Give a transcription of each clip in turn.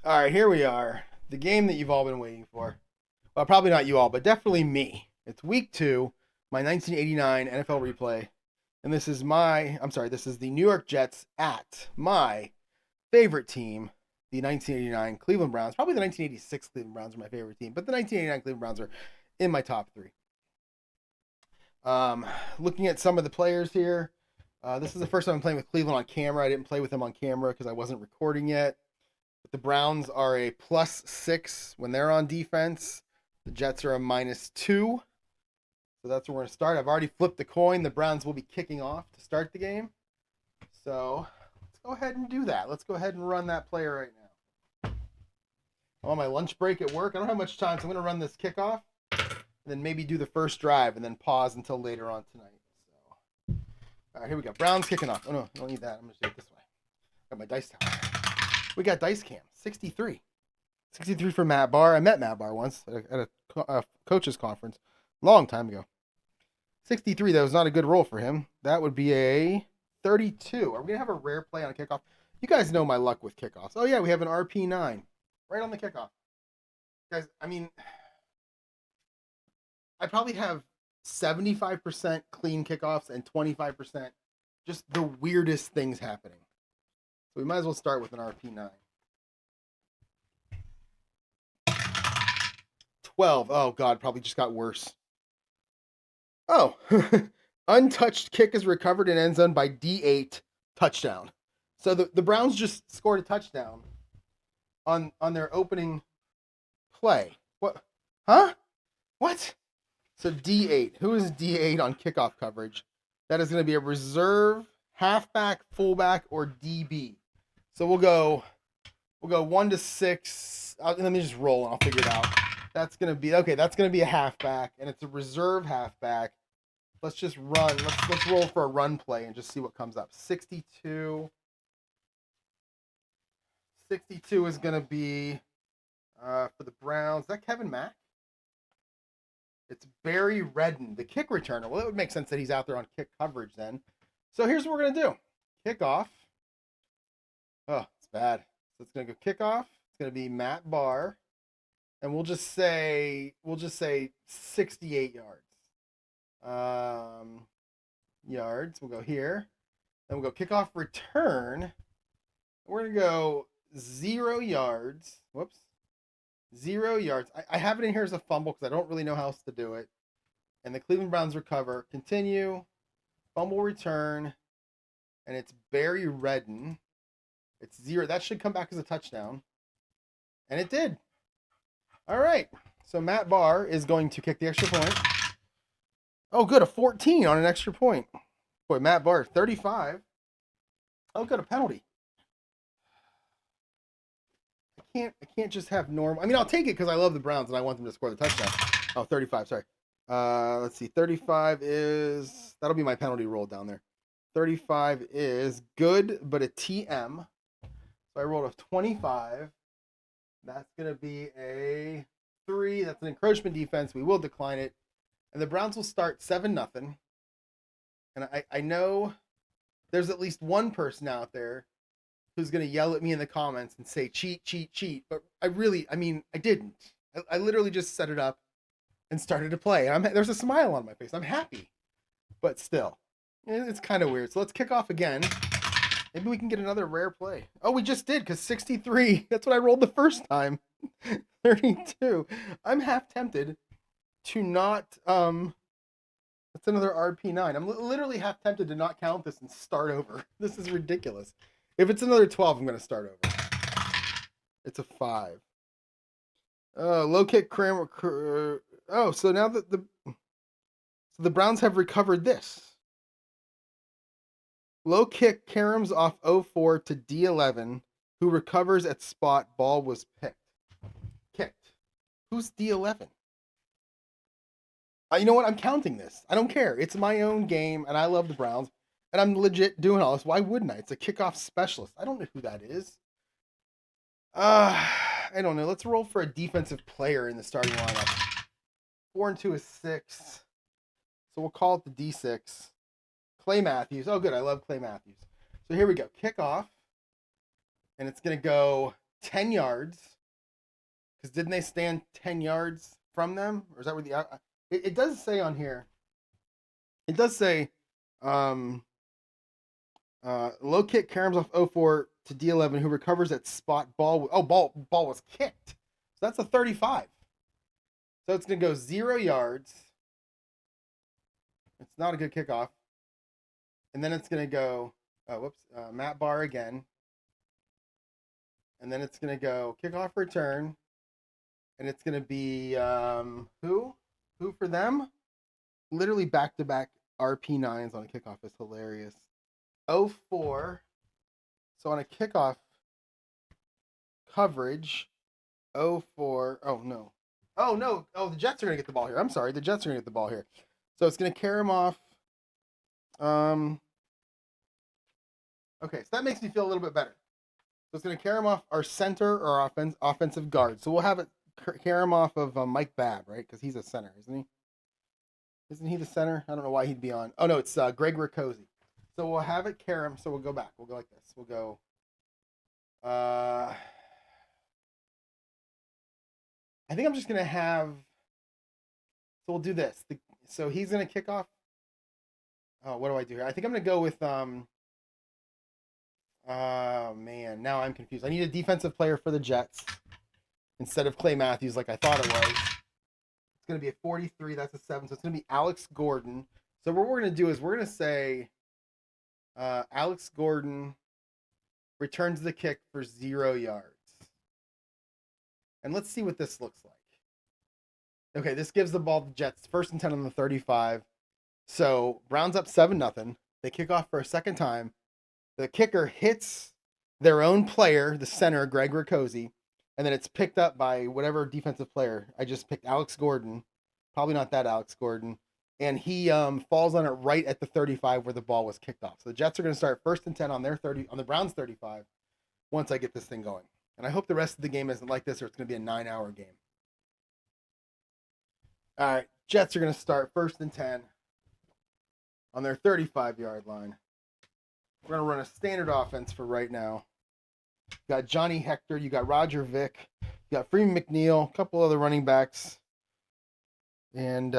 All right, here we are. The game that you've all been waiting for. Well, probably not you all, but definitely me. It's week two, my 1989 NFL replay. And this is the New York Jets at my favorite team, the 1989 Cleveland Browns. Probably the 1986 Cleveland Browns are my favorite team, but the 1989 Cleveland Browns are in my top three. Um, Looking at some of the players here, this is the first time I'm playing with Cleveland on camera. I didn't play with them on camera because I wasn't recording yet. But the Browns are a +6 when they're on defense. The Jets are a -2. So that's where we're going to start. I've already flipped the coin. The Browns will be kicking off to start the game. So let's go ahead and do that. Let's go ahead and run that play right now. I'm on my lunch break at work. I don't have much time, so I'm going to run this kickoff and then maybe do the first drive and then pause until later on tonight. So, all right, here we go. Browns kicking off. Oh, no, I don't need that. I'm going to do it this way. Got my dice tower. We got dice cam, 63. 63 for Matt Barr. I met Matt Barr once at a coaches conference a long time ago. 63, that was not a good roll for him. That would be a 32. Are we going to have a rare play on a kickoff? You guys know my luck with kickoffs. Oh, yeah, we have an RP9 right on the kickoff. Guys, I mean, I probably have 75% clean kickoffs and 25% just the weirdest things happening. So we might as well start with an RP9. 12. Oh, God, probably just got worse. Oh, untouched kick is recovered in end zone by D8 touchdown. So the Browns just scored a touchdown on their opening play. What? Huh? What? So D8. Who is D8 on kickoff coverage? That is going to be a reserve, halfback, fullback, or DB. So we'll go 1 to 6. Let me just roll and I'll figure it out. That's gonna be okay. That's gonna be a halfback, and it's a reserve halfback. Let's just run. Let's roll for a run play and just see what comes up. 62. 62 is gonna be for the Browns. Is that Kevin Mack? It's Barry Redden, the kick returner. Well, it would make sense that he's out there on kick coverage then. So here's what we're gonna do. Kickoff. Oh, it's bad. So it's gonna go kickoff. It's gonna be Matt Barr. And we'll just say 68 yards. Yards. We'll go here. Then we'll go kickoff return. We're gonna go 0 yards. Whoops. 0 yards. I have it in here as a fumble because I don't really know how else to do it. And the Cleveland Browns recover. Continue. Fumble return. And it's Barry Redden. It's 0. That should come back as a touchdown. And it did. All right. So Matt Barr is going to kick the extra point. Oh, good. A 14 on an extra point. Boy, Matt Barr, 35. Oh, good. A penalty. I can't just have normal. I mean, I'll take it because I love the Browns and I want them to score the touchdown. Oh, 35. Sorry. Let's see. 35 is... That'll be my penalty roll down there. 35 is good, but a TM. So I rolled a 25. That's going to be a 3. That's an encroachment defense. We will decline it. And the Browns will start 7-0. And I know there's at least one person out there who's going to yell at me in the comments and say, cheat, cheat, cheat. But I didn't. I literally just set it up and started to play. There's a smile on my face. I'm happy. But still, it's kind of weird. So let's kick off again. Maybe we can get another rare play. Oh, we just did, because 63. That's what I rolled the first time. 32. I'm half tempted to not... That's another RP9. I'm literally half tempted to not count this and start over. This is ridiculous. If it's another 12, I'm going to start over. It's a 5. Low kick cram... so now that the Browns have recovered this. Low kick caroms off 04 to D11, who recovers at spot. Ball was kicked. Who's D11? You know what? I'm counting this. I don't care. It's my own game, and I love the Browns, and I'm legit doing all this. Why wouldn't I? It's a kickoff specialist. I don't know who that is. I don't know. Let's roll for a defensive player in the starting lineup. 4 and 2 is 6. So we'll call it the D6. Clay Matthews. Oh, good. I love Clay Matthews. So here we go. Kickoff. And it's going to go 10 yards. Because didn't they stand 10 yards from them? Or is that where the... it does say on here. It does say um, low kick caroms off 04 to D11 who recovers at spot ball. Oh, ball was kicked. So that's a 35. So it's going to go 0 yards. It's not a good kickoff. And then it's going to go, Matt Barr again. And then it's going to go kickoff return. And it's going to be, who? Who for them? Literally back-to-back RP9s on a kickoff is hilarious. 04. So on a kickoff coverage, 04. Oh, no. Oh, no. Oh, the Jets are going to get the ball here. I'm sorry. The Jets are going to get the ball here. So it's going to carry them off. Okay, so that makes me feel a little bit better. So it's going to carry him off our center or offensive guard. So we'll have it carry him off of Mike Babb, right? Because he's a center, isn't he? Isn't he the center? I don't know why he'd be on. Oh, no, it's Greg Riccozzi. So we'll have it carry him. So we'll go back. We'll go like this. We'll go. I think I'm just going to have. So we'll do this. So he's going to kick off. Oh, what do I do here? I think I'm going to go with. Oh, man. Now I'm confused. I need a defensive player for the Jets instead of Clay Matthews like I thought it was. It's going to be a 43. That's a 7. So it's going to be Alex Gordon. So what we're going to do is we're going to say Alex Gordon returns the kick for 0 yards. And let's see what this looks like. Okay, this gives the ball to the Jets. 1st and 10 on the 35. So Browns up 7-0. They kick off for a second time. The kicker hits their own player, the center, Greg Riccozzi, and then it's picked up by whatever defensive player. I just picked Alex Gordon. Probably not that Alex Gordon. And he falls on it right at the 35 where the ball was kicked off. So the Jets are going to start 1st and 10 on their 30 on the Browns 35 once I get this thing going. And I hope the rest of the game isn't like this or it's going to be a 9-hour game. All right, Jets are going to start 1st and 10 on their 35-yard line. We're going to run a standard offense for right now. You got Johnny Hector. You got Roger Vick. You got Freeman McNeil. A couple other running backs. And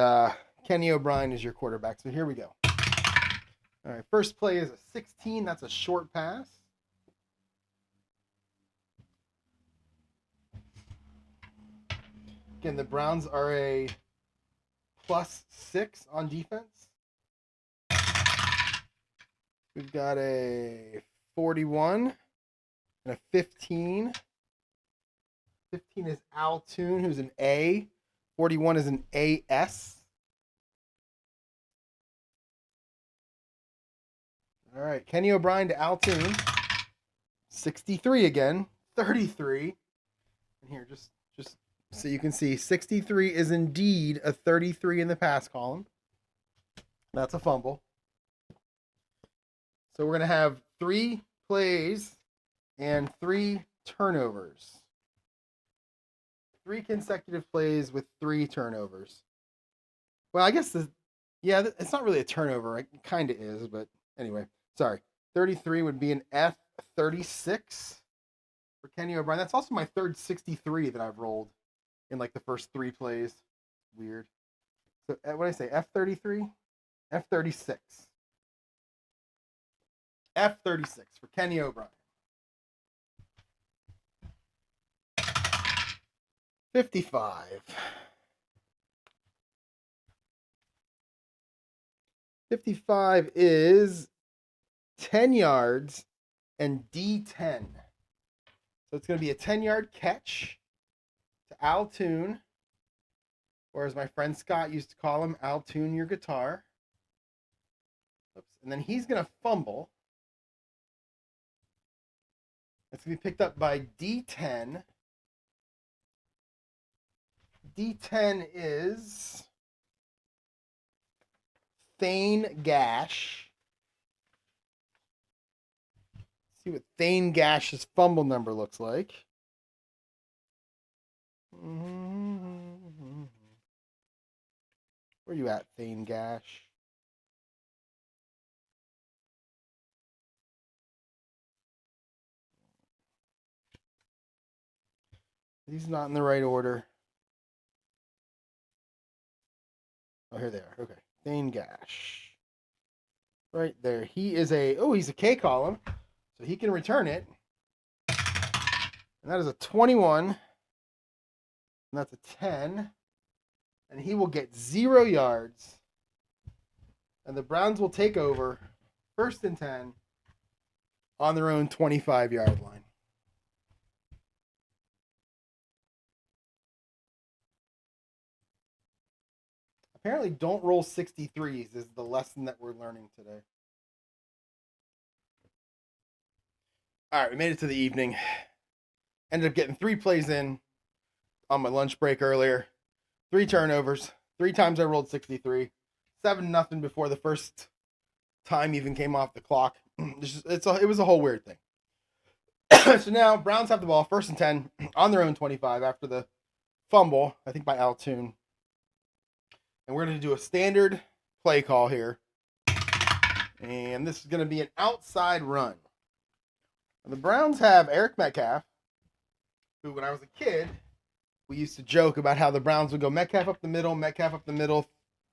Kenny O'Brien is your quarterback. So here we go. All right, first play is a 16. That's a short pass. Again, the Browns are a +6 on defense. We've got a 41 and a 15. 15 is Al Toon, who's an A. 41 is an AS. All right, Kenny O'Brien to Al Toon. 63 again. 33. And here, just so you can see, 63 is indeed a 33 in the pass column. That's a fumble. So we're going to have 3 plays and 3 turnovers. 3 consecutive plays with 3 turnovers. Well, I guess it's not really a turnover. It kind of is, but anyway. Sorry. 33 would be an F36 for Kenny O'Brien. That's also my third 63 that I've rolled in like the first 3 plays. Weird. So what did I say? F33? F36. F36 for Kenny O'Brien. 55. 55 is 10 yards and D10. So it's going to be a 10-yard catch to Al Toon, or as my friend Scott used to call him, Al Toon your guitar. Oops. And then he's going to fumble. It's going to be picked up by D10. D10 is Thane Gash. Let's see what Thane Gash's fumble number looks like. Where are you at, Thane Gash? These not in the right order. Oh, here they are. Okay. Thane Gash. Right there. He is he's a K column, so he can return it. And that is a 21. And that's a 10. And he will get 0 yards. And the Browns will take over 1st and 10 on their own 25-yard line. Apparently, don't roll 63s is the lesson that we're learning today. All right, we made it to the evening. Ended up getting 3 plays in on my lunch break earlier. 3 turnovers. 3 times I rolled 63. 7-0 before the first time even came off the clock. It was a whole weird thing. So now Browns have the ball, 1st and 10 on their own 25 after the fumble, I think by Altoon. And we're going to do a standard play call here. And this is going to be an outside run. And the Browns have Eric Metcalf, who when I was a kid, we used to joke about how the Browns would go Metcalf up the middle,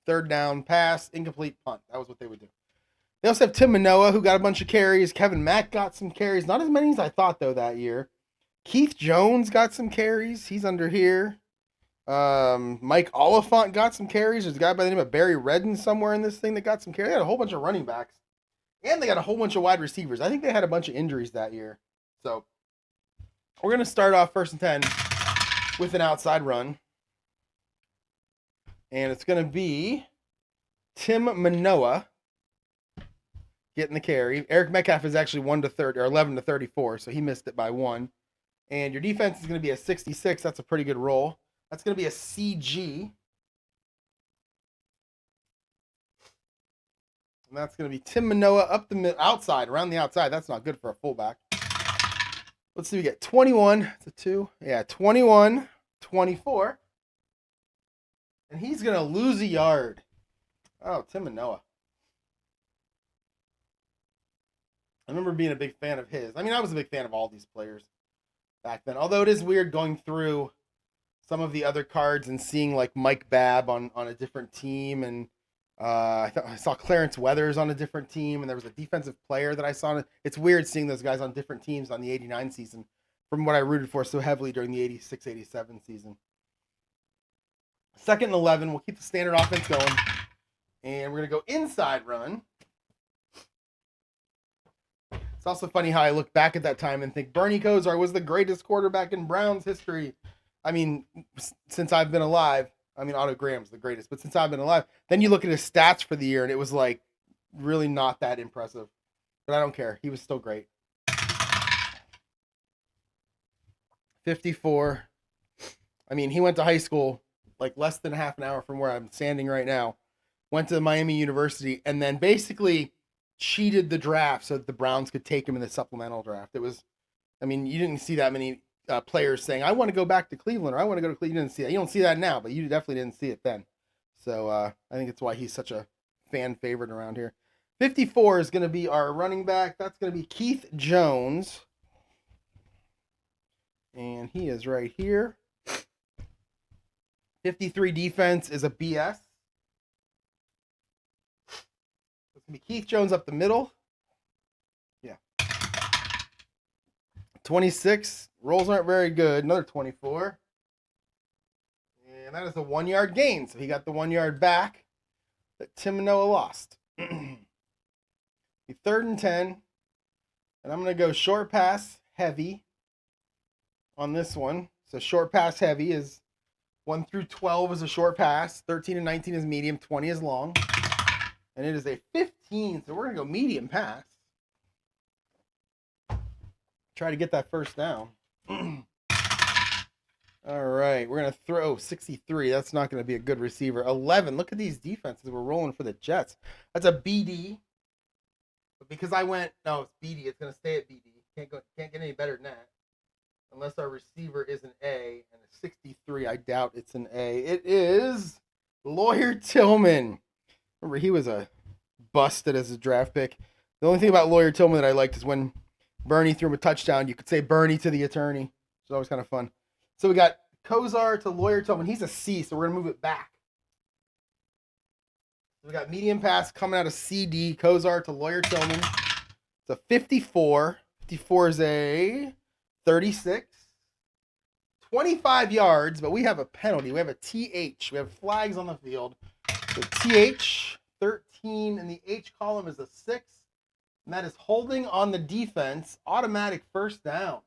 3rd down, pass, incomplete, punt. That was what they would do. They also have Tim Manoa, who got a bunch of carries. Kevin Mack got some carries. Not as many as I thought, though, that year. Keith Jones got some carries. He's under here. Mike Oliphant got some carries. There's a guy by the name of Barry Redden somewhere in this thing that got some carries. They had a whole bunch of running backs. And they got a whole bunch of wide receivers. I think they had a bunch of injuries that year. So we're going to start off 1st and 10 with an outside run. And it's going to be Tim Manoa getting the carry. Eric Metcalf is actually 11 to 34, so he missed it by 1. And your defense is going to be a 66. That's a pretty good roll. That's going to be a CG. And that's going to be Tim Manoa up the outside, around the outside. That's not good for a fullback. Let's see, we get 21. It's a 2. Yeah, 21, 24. And he's going to lose a yard. Oh, Tim Manoa. I remember being a big fan of his. I mean, I was a big fan of all these players back then. Although it is weird going through some of the other cards and seeing like Mike Babb on a different team. And I saw Clarence Weathers on a different team. And there was a defensive player that I saw. It's weird seeing those guys on different teams on the 89 season from what I rooted for so heavily during the 86-87 season. 2nd and 11. We'll keep the standard offense going. And we're going to go inside run. It's also funny how I look back at that time and think Bernie Kosar was the greatest quarterback in Browns history. I mean, since I've been alive. I mean, Otto Graham's the greatest, but since I've been alive. Then you look at his stats for the year, and it was like really not that impressive. But I don't care. He was still great. 54. I mean, he went to high school like less than half an hour from where I'm standing right now. Went to Miami University, and then basically cheated the draft so that the Browns could take him in the supplemental draft. It was, I mean, you didn't see that many players saying, I want to go back to Cleveland, or I want to go to Cleveland. You didn't see that. You don't see that now, but you definitely didn't see it then. So I think it's why he's such a fan favorite around here. 54 is going to be our running back. That's going to be Keith Jones. And he is right here. 53 defense is a BS. It's going to be Keith Jones up the middle. Yeah. 26. Rolls aren't very good. Another 24. And that is a 1-yard gain. So he got the 1 yard back that Tim Manoa lost. 3rd and 10. And I'm going to go short pass heavy on this one. So short pass heavy is 1 through 12 is a short pass. 13 and 19 is medium. 20 is long. And it is a 15. So we're going to go medium pass. Try to get that first down. All right. We're going to throw 63. That's not going to be a good receiver. 11. Look at these defenses. We're rolling for the Jets. That's a BD. But because I went, no, it's BD. It's going to stay at BD. Can't get any better than that. Unless our receiver is an A. And a 63, I doubt it's an A. It is Lawyer Tillman. Remember, he was a busted as a draft pick. The only thing about Lawyer Tillman that I liked is when Bernie threw him a touchdown, you could say Bernie to the attorney. It's always kind of fun. So we got Kosar to Lawyer Tillman. He's a C, so we're going to move it back. We got medium pass coming out of CD. Kosar to Lawyer Tillman. It's a 54. 54 is a 36. 25 yards, but we have a penalty. We have a TH. We have flags on the field. So TH, 13, and the H column is a 6. And that is holding on the defense. Automatic first down.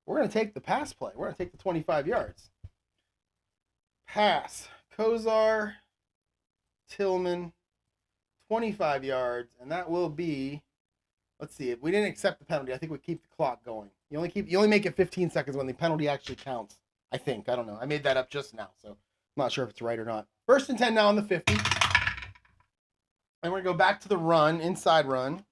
We're going to take the pass play. We're going to take the 25 yards. Pass. Kosar, Tillman, 25 yards, and that will be, let's see, if we didn't accept the penalty, I think we keep the clock going. You only make it 15 seconds when the penalty actually counts. I think. I don't know. I made that up just now, so I'm not sure if it's right or not. 1st and 10 now on the 50. And we're going to go back to the run, inside run.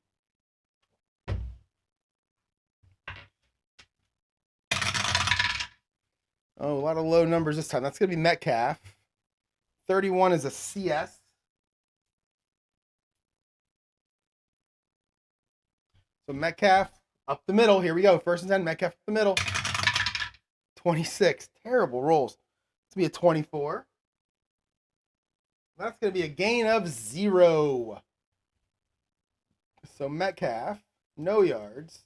Oh, a lot of low numbers this time. That's going to be Metcalf. 31 is a CS. So Metcalf up the middle. Here we go. 1st and 10. Metcalf up the middle. 26. Terrible rolls. It's going to be a 24. That's going to be a gain of 0. So Metcalf, no yards.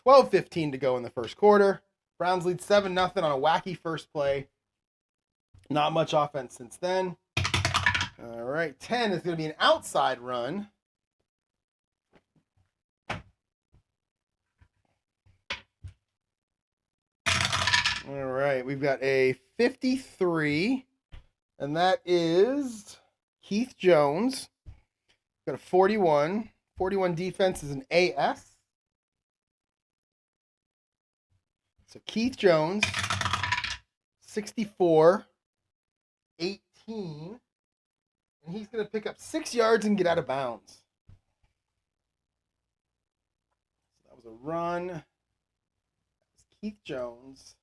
12:15 to go in the first quarter. Browns lead 7-0 on a wacky first play. Not much offense since then. All right, 10 is going to be an outside run. All right, we've got a 53, and that is Keith Jones. Got a 41. 41 defense is an AS. So Keith Jones, 64, 18, and he's going to pick up 6 yards and get out of bounds. So that was a run. That was Keith Jones.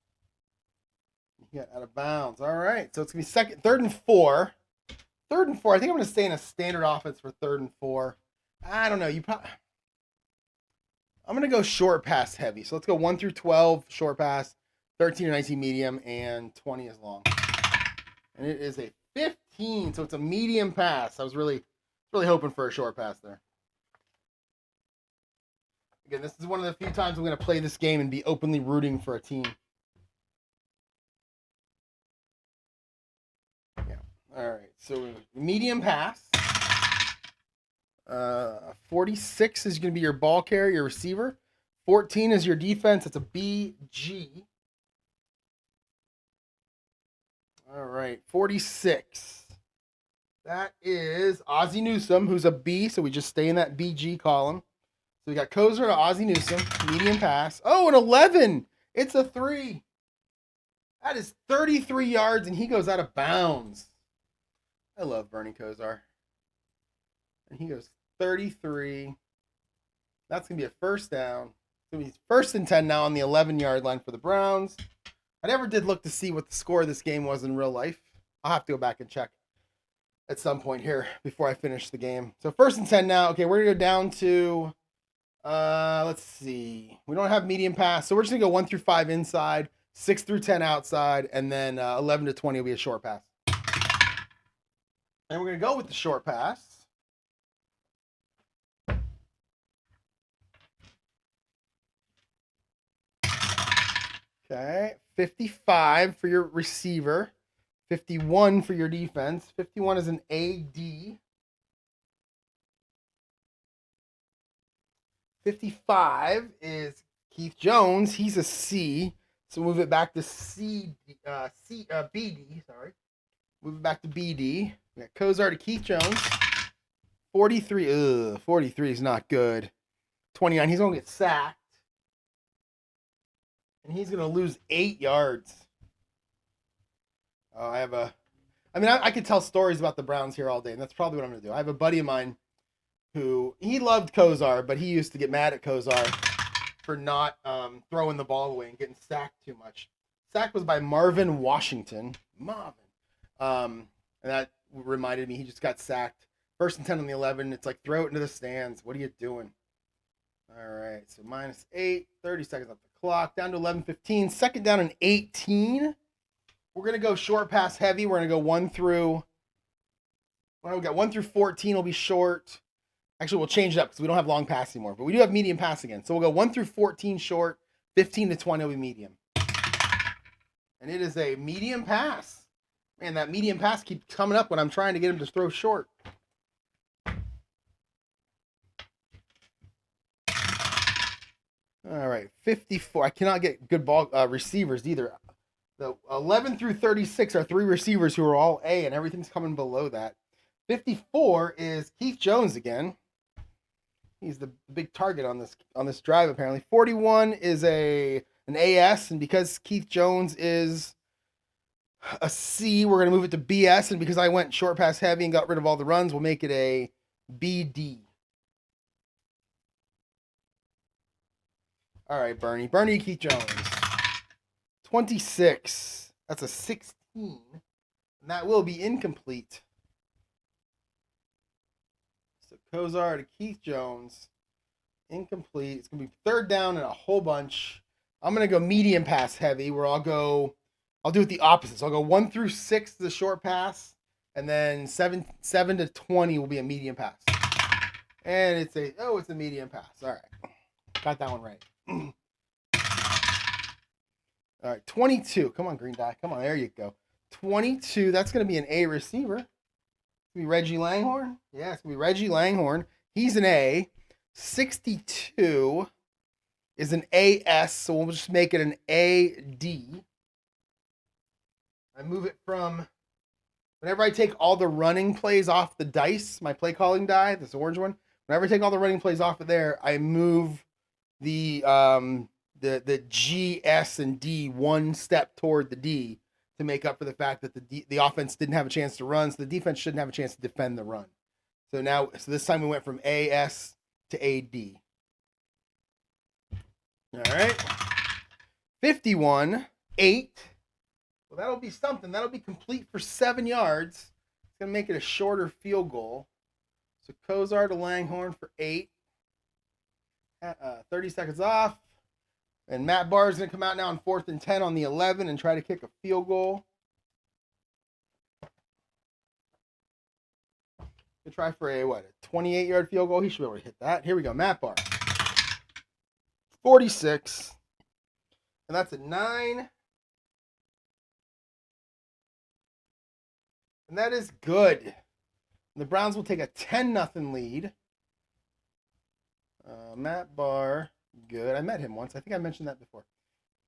He got out of bounds. All right, so it's going to be 3rd and 4. 3rd and 4. I think I'm going to stay in a standard offense for 3rd and 4. I don't know. I'm going to go short pass heavy. So let's go 1 through 12 short pass, 13 to 19 medium, and 20 is long. And it is a 15, so it's a medium pass. I was really hoping for a short pass there. Again, this is one of the few times I'm going to play this game and be openly rooting for a team. Yeah. All right, so medium pass. 46 is going to be your ball carrier, your receiver. 14 is your defense. It's a BG. All right, 46. That is Ozzie Newsome, who's a B, so we just stay in that BG column. So we got Kosar to Ozzie Newsome, medium pass. Oh, an 11. It's a 3. That is 33 yards, and he goes out of bounds. I love Bernie Kosar. And he goes 33. That's going to be a first down. It's going to be 1st and 10 now on the 11-yard line for the Browns. I never did look to see what the score of this game was in real life. I'll have to go back and check at some point here before I finish the game. So 1st and 10 now. Okay, we're going to go down to, let's see. We don't have medium pass, so we're just going to go 1 through 5 inside, 6 through 10 outside, and then 11 to 20 will be a short pass. And we're going to go with the short pass. Okay, 55 for your receiver, 51 for your defense. 51 is an AD. 55 is Keith Jones. He's a C. So move it back to BD. Sorry, move it back to BD. We got Kosar to Keith Jones. 43. 43 is not good. 29. He's gonna get sacked. And he's going to lose 8 yards. I could tell stories about the Browns here all day, and that's probably what I'm going to do. I have a buddy of mine who, he loved Kosar, but he used to get mad at Kosar for not throwing the ball away and getting sacked too much. Sack was by Marvin Washington. And that reminded me, he just got sacked. 1st and 10 on the 11. It's like, throw it into the stands. What are you doing? All right, so -8, 30 seconds left the clock, down to 11:15. Second down and 18. We're going to go short pass heavy. We're going to go 1 through, well, we got 1 through 14 will be short. Actually, we'll change it up because we don't have long pass anymore, but we do have medium pass again. So we'll go 1 through 14 short, 15 to 20 will be medium. And it is a medium pass. Man, that medium pass keeps coming up when I'm trying to get him to throw short. All right, 54. I cannot get good ball receivers either. The 11 through 36 are 3 receivers who are all A, and everything's coming below that. 54 is Keith Jones again. He's the big target on this drive apparently. 41 is an AS, and because Keith Jones is a C, we're going to move it to BS, and because I went short pass heavy and got rid of all the runs, we'll make it a BD. All right, Bernie. Bernie Keith Jones. 26. That's a 16. And that will be incomplete. So Kosar to Keith Jones. Incomplete. It's going to be third down and a whole bunch. I'm going to go medium pass heavy, where I'll do it the opposite. So I'll go 1 through 6 to the short pass, and then 7 to 20 will be a medium pass. And it's a medium pass. All right. Got that one right. All right, 22. Come on, green die. Come on, there you go. 22. That's going to be an A receiver. It's going to be Reggie Langhorne. Yeah, it's going to be Reggie Langhorne. He's an A. 62 is an AS, so we'll just make it an AD. I move it from, whenever I take all the running plays off the dice, my play calling die, this orange one, whenever I take all the running plays off of there, I move the G, S, and D one step toward the D to make up for the fact that the offense didn't have a chance to run, so the defense shouldn't have a chance to defend the run. So this time we went from AS to AD. All right. 51, 8. Well, that'll be something. That'll be complete for 7 yards. It's going to make it a shorter field goal. So Kosar to Langhorne for 8. 30 seconds off. And Matt Barr is going to come out now on 4th and 10 on the 11 and try to kick a field goal. He'll try for a 28-yard field goal. He should be able to hit that. Here we go, Matt Barr. 46. And that's a 9. And that is good. And the Browns will take a 10-0 lead. Matt Barr, good. I met him once. I think I mentioned that before.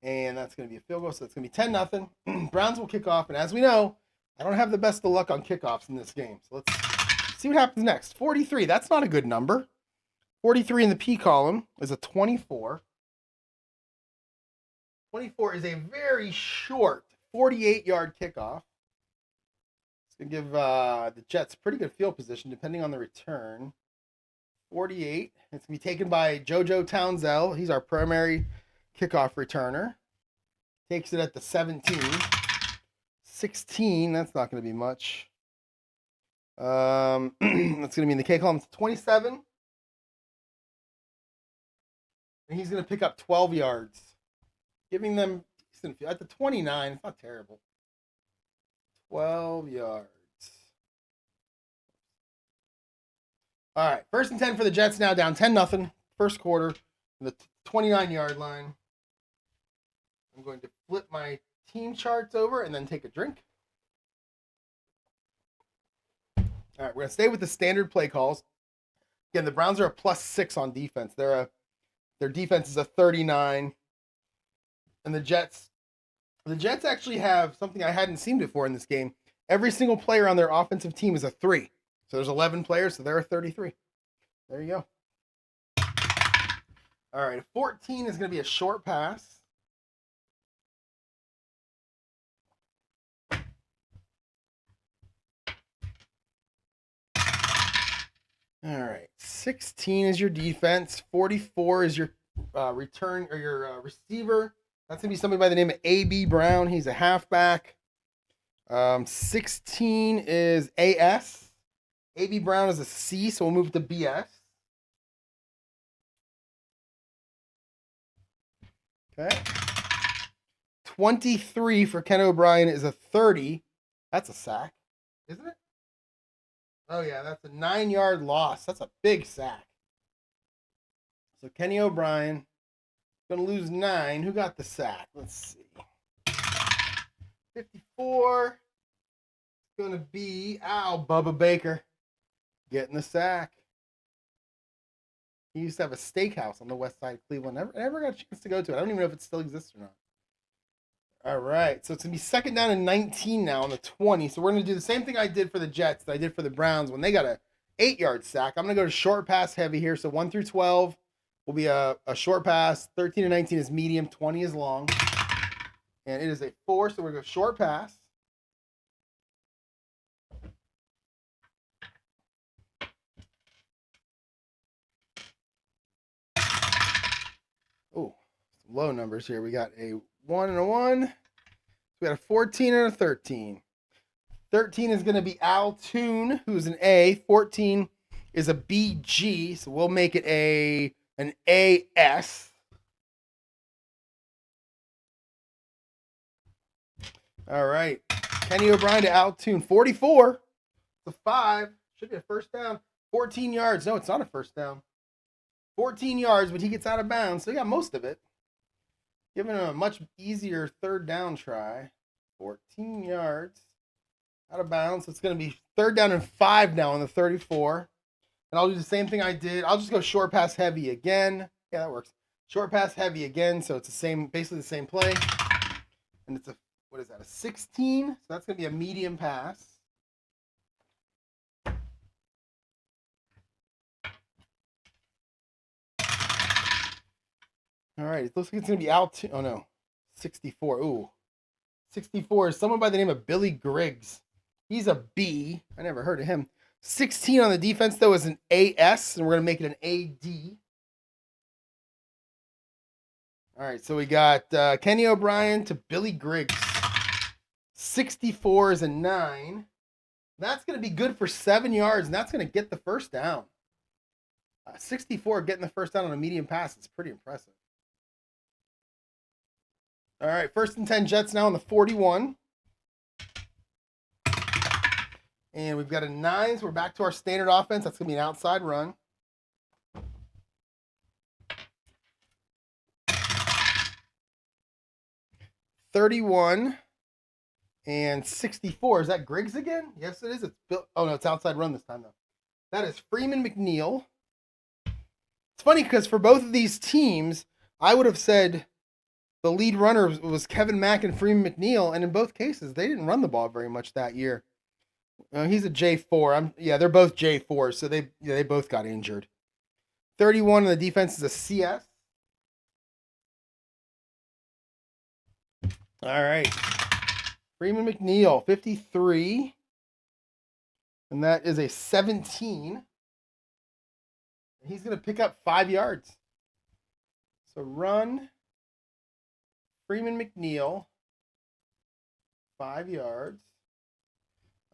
And that's going to be a field goal, so it's going to be 10-0. Browns will kick off, and as we know, I don't have the best of luck on kickoffs in this game. So let's see what happens next. 43, that's not a good number. 43 in the P column is a 24. 24 is a very short 48-yard kickoff. It's going to give the Jets pretty good field position depending on the return. 48. It's going to be taken by JoJo Townsell. He's our primary kickoff returner. Takes it at the 17. 16. That's not going to be much. That's going to be in the K column. 27. And he's going to pick up 12 yards. Giving them decent field. At the 29. It's not terrible. 12 yards. All right, 1st and 10 for the Jets now, down 10-0. First quarter, the 29-yard line. I'm going to flip my team charts over and then take a drink. All right, we're going to stay with the standard play calls. Again, the Browns are a +6 on defense. Their defense is a 39. And the Jets actually have something I hadn't seen before in this game. Every single player on their offensive team is a 3. So there's 11 players, so they're a 33. There you go. All right, 14 is going to be a short pass. All right, 16 is your defense. 44 is your return or your receiver. That's going to be somebody by the name of A.B. Brown. He's a halfback. 16 is AS. A.B. Brown is a C, so we'll move to BS. Okay. 23 for Ken O'Brien is a 30. That's a sack, isn't it? Oh, yeah, that's a 9-yard loss. That's a big sack. So Kenny O'Brien going to lose 9. Who got the sack? Let's see. 54. It's going to be, Bubba Baker getting the sack. He used to have a steakhouse on the west side of Cleveland. Never got a chance to go to it. I don't even know if it still exists or not. All right, so it's going to be second down and 19 now on the 20. So we're going to do the same thing I did for the Jets that I did for the Browns when they got a 8-yard sack. I'm going to go to short pass heavy here. So 1 through 12 will be a short pass. 13 and 19 is medium. 20 is long. And it is a 4, so we're going to go short pass. Oh, some low numbers here. We got a 1 and a 1. We got a 14 and a 13. 13 is going to be Al Toon, who's an A. 14 is a BG, so we'll make it an AS. All right. Kenny O'Brien to Al Toon. 44. It's a 5. Should be a first down. 14 yards. No, it's not a first down. 14 yards, but he gets out of bounds, so he got most of it. Giving him a much easier third down try. 14 yards. Out of bounds. It's going to be third down and 5 now on the 34. And I'll do the same thing I did. I'll just go short pass heavy again. Yeah, that works. Short pass heavy again, so it's the same, basically the same play. And it's a, what is that, a 16? So that's going to be a medium pass. All right, it looks like it's going to be out. Oh, no. 64. Ooh. 64 is someone by the name of Billy Griggs. He's a B. I never heard of him. 16 on the defense, though, is an AS, and we're going to make it an AD. All right, so we got Kenny O'Brien to Billy Griggs. 64 is a 9. That's going to be good for 7 yards, and that's going to get the first down. 64 getting the first down on a medium pass is pretty impressive. All right, first and 10 Jets now on the 41. And we've got a 9, so we're back to our standard offense. That's going to be an outside run. $31 and 64. Is that Griggs again? Yes, it is. It's Bill. Oh, no, it's outside run this time, though. That is Freeman McNeil. It's funny because for both of these teams, I would have said the lead runner was Kevin Mack and Freeman McNeil, and in both cases, they didn't run the ball very much that year. He's a J4. They're both J4s, so they both got injured. 31 on the defense is a CS. All right. Freeman McNeil, 53. And that is a 17. And he's going to pick up 5 yards. So run. Freeman McNeil. 5 yards.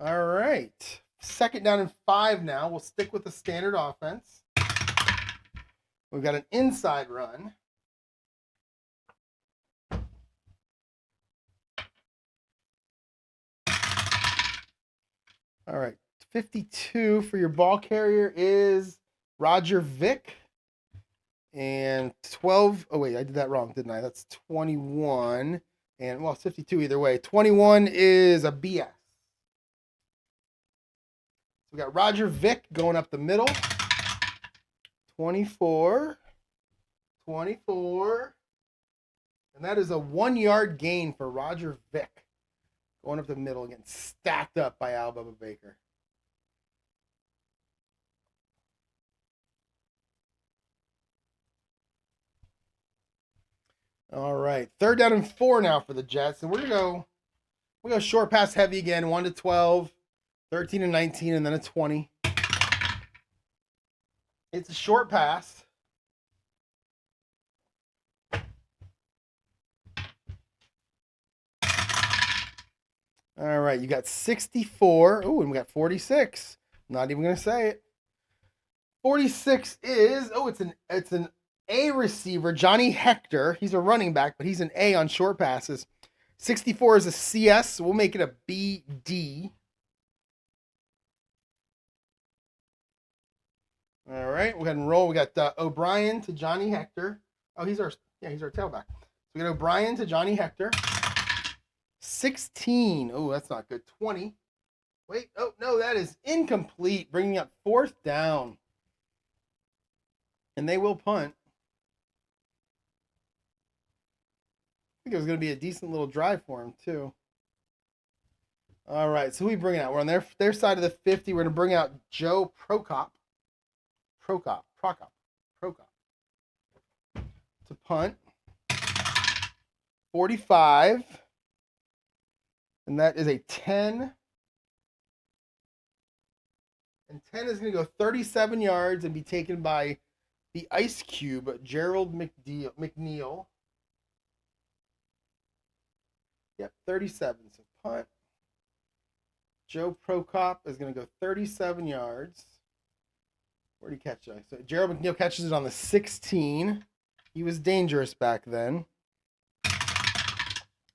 All right. Second down and 5 now. We'll stick with the standard offense. We've got an inside run. All right. 52 for your ball carrier is Roger Vick. And 12. Oh, wait. I did that wrong, didn't I? That's 21. And, well, it's 52 either way. 21 is a BS. We got Roger Vick going up the middle. 24. 24. And that is a 1-yard gain for Roger Vick. Going up the middle, getting stacked up by Bubba Baker. All right. Third down and 4 now for the Jets. And we're going to go short pass heavy again. 1 to 12. 13 and 19, and then a 20. It's a short pass. All right, you got 64. Oh, and we got 46. Not even going to say it. 46 is, it's an A receiver, Johnny Hector. He's a running back, but he's an A on short passes. 64 is a CS, so we'll make it a BD. All right, we'll go ahead and roll. We got O'Brien to Johnny Hector. Oh, he's our tailback. So we got O'Brien to Johnny Hector. 16. Oh, that's not good. 20. Wait, oh, no, that is incomplete, bringing up 4th down. And they will punt. I think it was going to be a decent little drive for him, too. All right, so who are we bringing out? We're on their side of the 50. We're going to bring out Joe Prokop. Prokop. To punt. 45. And that is a 10. And 10 is going to go 37 yards and be taken by the Ice Cube, Gerald McNeil. Yep, 37. So punt. Joe Prokop is going to go 37 yards. Where'd he catch it? So Gerald McNeil catches it on the 16. He was dangerous back then.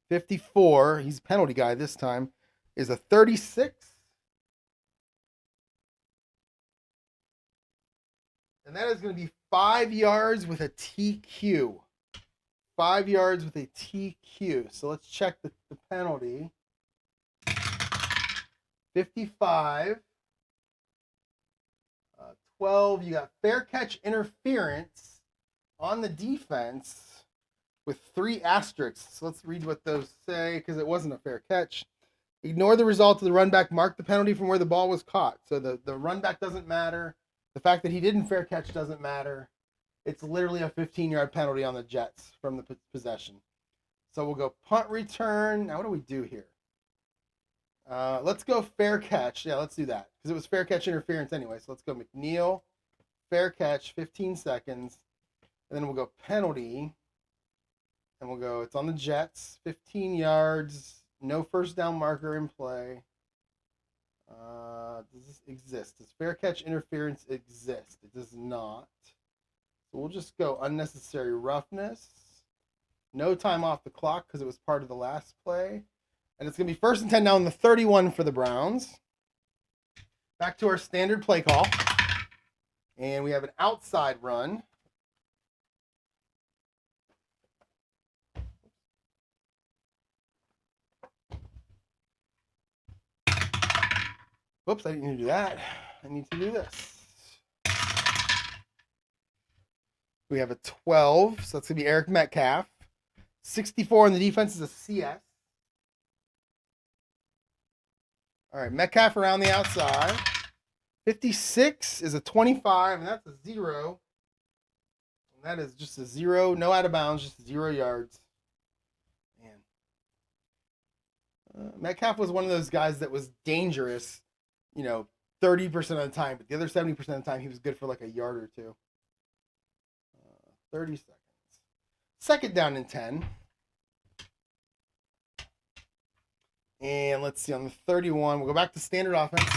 54. He's a penalty guy this time. Is a 36. And that is going to be 5 yards with a TQ. 5 yards with a TQ. So let's check the penalty. 55. 12. You got fair catch interference on the defense with 3 asterisks. So let's read what those say because it wasn't a fair catch. Ignore the result of the run back. Mark the penalty from where the ball was caught. So the run back doesn't matter. The fact that he didn't fair catch doesn't matter. It's literally a 15-yard penalty on the Jets from the possession. So we'll go punt return. Now what do we do here? Let's go fair catch. Yeah, let's do that. Because it was fair catch interference anyway. So let's go McNeil, fair catch, 15 seconds. And then we'll go penalty. And we'll go, it's on the Jets, 15 yards, no first down marker in play. Does this exist? Does fair catch interference exist? It does not. So we'll just go unnecessary roughness. No time off the clock because it was part of the last play. And it's going to be 1st and 10 down the 31 for the Browns. Back to our standard play call. And we have an outside run. Whoops, I didn't need to do that. I need to do this. We have a 12, so that's going to be Eric Metcalf. 64 on the defense is a CS. All right, Metcalf around the outside. 56 is a 25, and that's a 0. And that is just a 0. No out of bounds, just 0 yards. Man. Metcalf was one of those guys that was dangerous, 30% of the time. But the other 70% of the time, he was good for like a yard or 2. 30 seconds. 2nd down and 10. And let's see, on the 31, we'll go back to standard offense.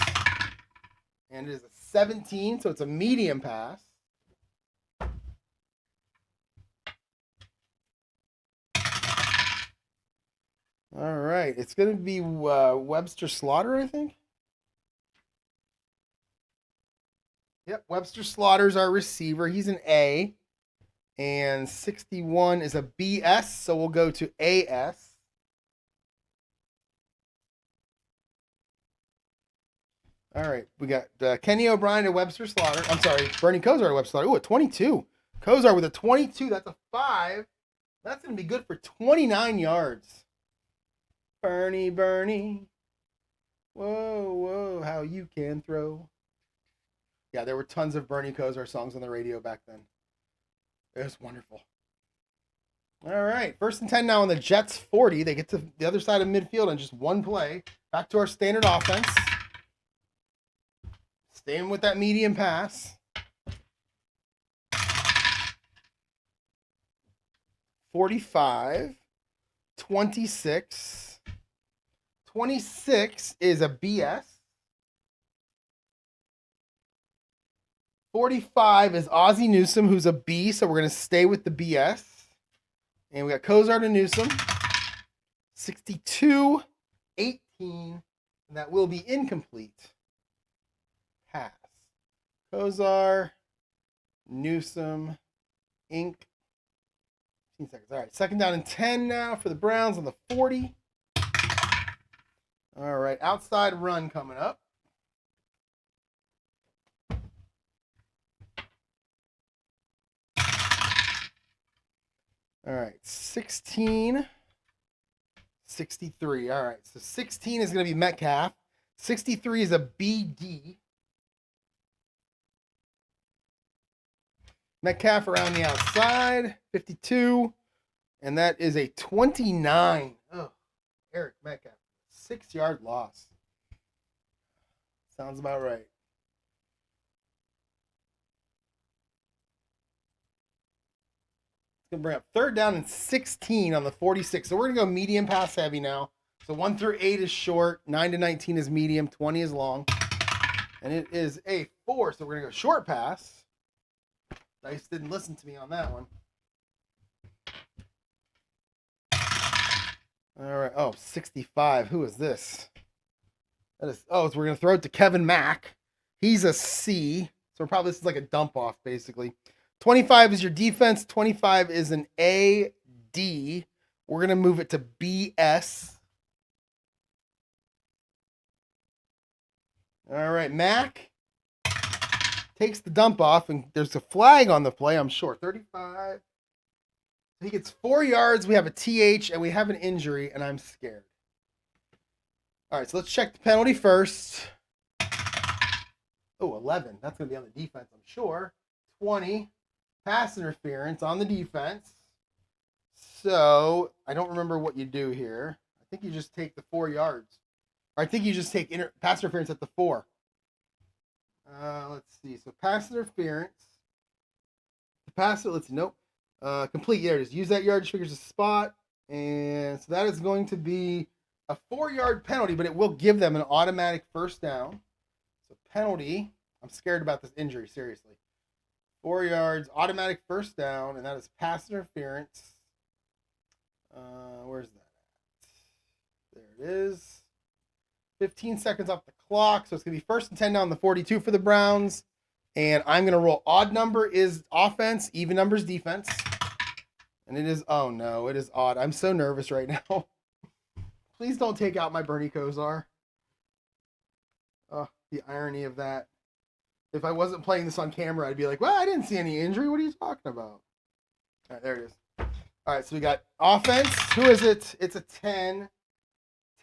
And it is a 17, so it's a medium pass. All right, it's going to be Webster Slaughter, I think. Yep, Webster Slaughter's our receiver. He's an A. And 61 is a BS, so we'll go to AS. All right, we got Kenny O'Brien to Webster Slaughter. I'm sorry, Bernie Kosar to Webster Slaughter. Ooh, a 22. Kosar with a 22. That's a 5. That's going to be good for 29 yards. Bernie. Whoa, how you can throw. Yeah, there were tons of Bernie Kosar songs on the radio back then. It was wonderful. All right, 1st and 10 now on the Jets 40. They get to the other side of midfield on just one play. Back to our standard offense. Staying with that medium pass. 45. 26. 26 is a BS. 45 is Ozzie Newsome, who's a B, so we're going to stay with the BS. And we got Kosar to Newsome. 62, 18, and that will be incomplete. Pass. Kosar, Newsome, Inc. 15 seconds. All right, second down and 10 now for the Browns on the 40. All right, outside run coming up. All right, 16, 63. All right, so 16 is going to be Metcalf. 63 is a BD. Metcalf around the outside, 52. And that is a 29. Oh, Eric Metcalf. 6-yard loss. Sounds about right. It's going to bring up third down and 16 on the 46. So we're going to go medium pass heavy now. So 1 through 8 is short. 9 to 19 is medium. 20 is long. And it is a 4. So we're going to go short pass. Dice didn't listen to me on that one. All right. Oh, 65. Who is this? That is. Oh, so we're going to throw it to Kevin Mack. He's a C. So probably this is like a dump off, basically. 25 is your defense. 25 is an A, D. We're going to move it to BS. All right. Mack takes the dump off, and there's a flag on the play, I'm sure. 35. He gets 4 yards. We have a TH, and we have an injury, and I'm scared. All right, so let's check the penalty first. Oh, 11. That's going to be on the defense, I'm sure. 20. Pass interference on the defense. So I don't remember what you do here. I think you just take the 4 yards. Or I think you just take pass interference at the 4. Let's see. So pass interference. The passer, let's see. Nope. Complete. There it is. Use that yardage figure as a spot. And so that is going to be a 4-yard penalty, but it will give them an automatic first down. So penalty. I'm scared about this injury, seriously. 4 yards, automatic first down, and that is pass interference. Where's that? There it is. 15 seconds off the clock, so it's going to be first and 10 down the 42 for the Browns. And I'm going to roll odd number is offense, even number is defense. And it is, oh no, it is odd. I'm so nervous right now. Please don't take out my Bernie Kosar. Oh, the irony of that. If I wasn't playing this on camera, I'd be like, well, I didn't see any injury. What are you talking about? All right, there it is. All right, so we got offense. Who is it? It's a 10.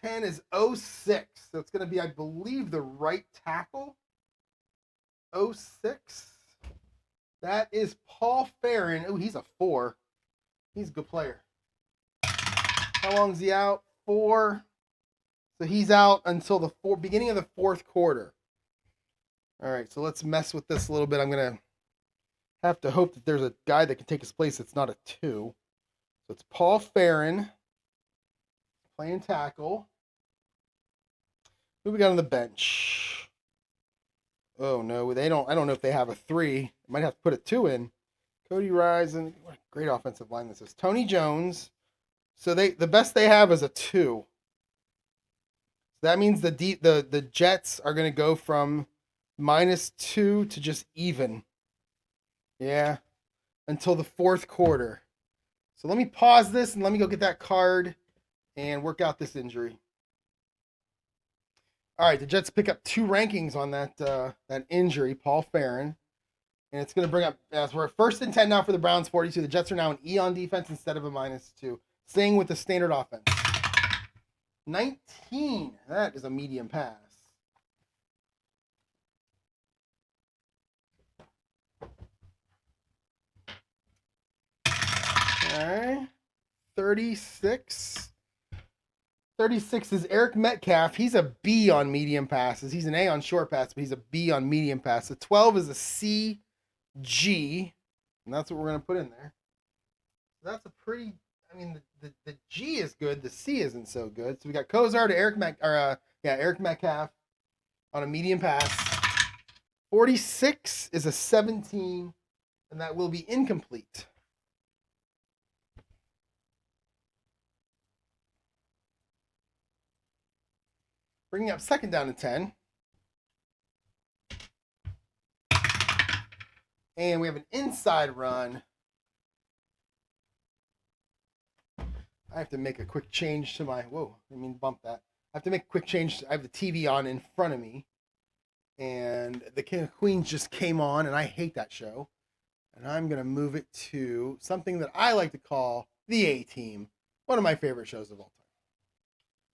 10 is 06. So it's going to be, I believe, the right tackle. 06. That is Paul Farron. Oh, he's a 4. He's a good player. How long is he out? 4. So he's out until the beginning of the 4th quarter. All right, so let's mess with this a little bit. I'm going to have to hope that there's a guy that can take his place that's not a 2. So it's Paul Farron playing tackle. Who we got on the bench? Oh, no, they don't. I don't know if they have a 3. Might have to put a 2 in. Cody Risen. What a great offensive line this is. Tony Jones. So the best they have is a 2. So that means the Jets are going to go from -2 to just even. Yeah. Until the 4th quarter. So let me pause this and let me go get that card and work out this injury. All right, the Jets pick up 2 rankings on that injury, Paul Farron. And it's going to bring up, as we're first and 10 now for the Browns 42. The Jets are now an E on defense instead of a -2. Staying with the standard offense. 19. That is a medium pass. All right. 36. 36 is Eric Metcalf. He's a B on medium passes. He's an A on short passes, but he's a B on medium passes. So 12 is a C, G, and that's what we're going to put in there. That's a pretty, I mean, the G is good. The C isn't so good. So we got Kosar to Eric Metcalf on a medium pass. 46 is a 17, and that will be incomplete. Bringing up second down and 10. And we have an inside run. I have to make a quick change to my, bump that. I have to make a quick change. I have the TV on in front of me. And the King of Queens just came on, and I hate that show. And I'm going to move it to something that I like to call the A-Team. One of my favorite shows of all time.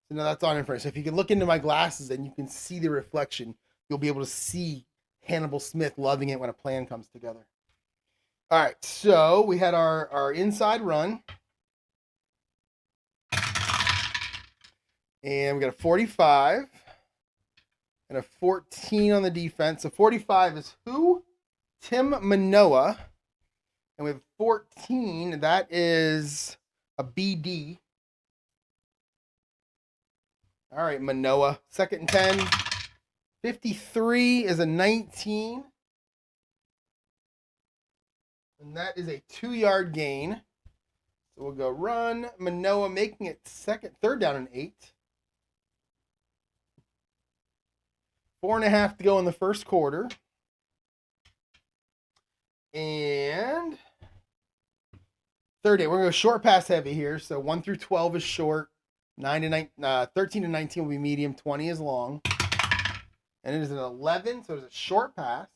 So now that's on in front. So if you can look into my glasses and you can see the reflection, you'll be able to see Hannibal Smith loving it when a plan comes together. All right, so we had our inside run. And we got a 45 and a 14 on the defense. So 45 is who? Tim Manoa. And we have 14. That is a BD. All right, Manoa. Second and 10. 53 is a 19. And that is a 2-yard gain. So we'll go run. Manoa making it third down and 8. 4.5 to go in the first quarter. And third day, we're going to go short pass heavy here. So 1 through 12 is short. 13 to 19 will be medium. 20 is long. And it is an 11, so it's a short pass.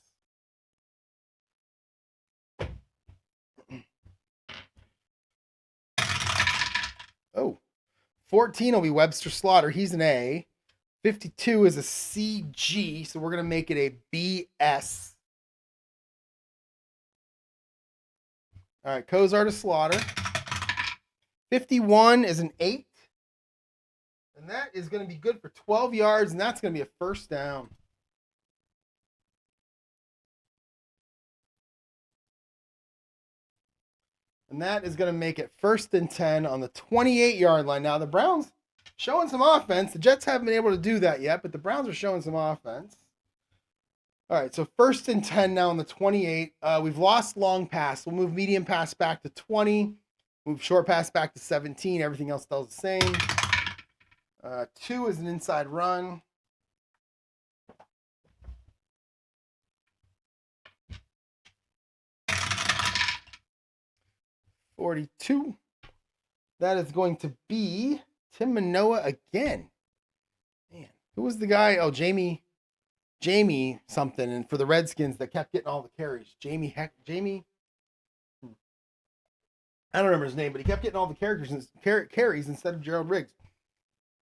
Oh, 14 will be Webster Slaughter. He's an A. 52 is a CG, so we're going to make it a BS. All right, Kosar to Slaughter. 51 is an 8. And that is going to be good for 12 yards, and that's going to be a first down. And that is going to make it first and 10 on the 28-yard line. Now, the Browns showing some offense. The Jets haven't been able to do that yet, but the Browns are showing some offense. All right, so first and 10 now on the 28. We've lost long pass. We'll move medium pass back to 20. Move short pass back to 17. Everything else stays the same. 2 is an inside run. .42. That is going to be Tim Manoa again. Man, who was the guy? Oh, Jamie something, and for the Redskins that kept getting all the carries. Jamie. I don't remember his name, but he kept getting all the carries instead of Gerald Riggs.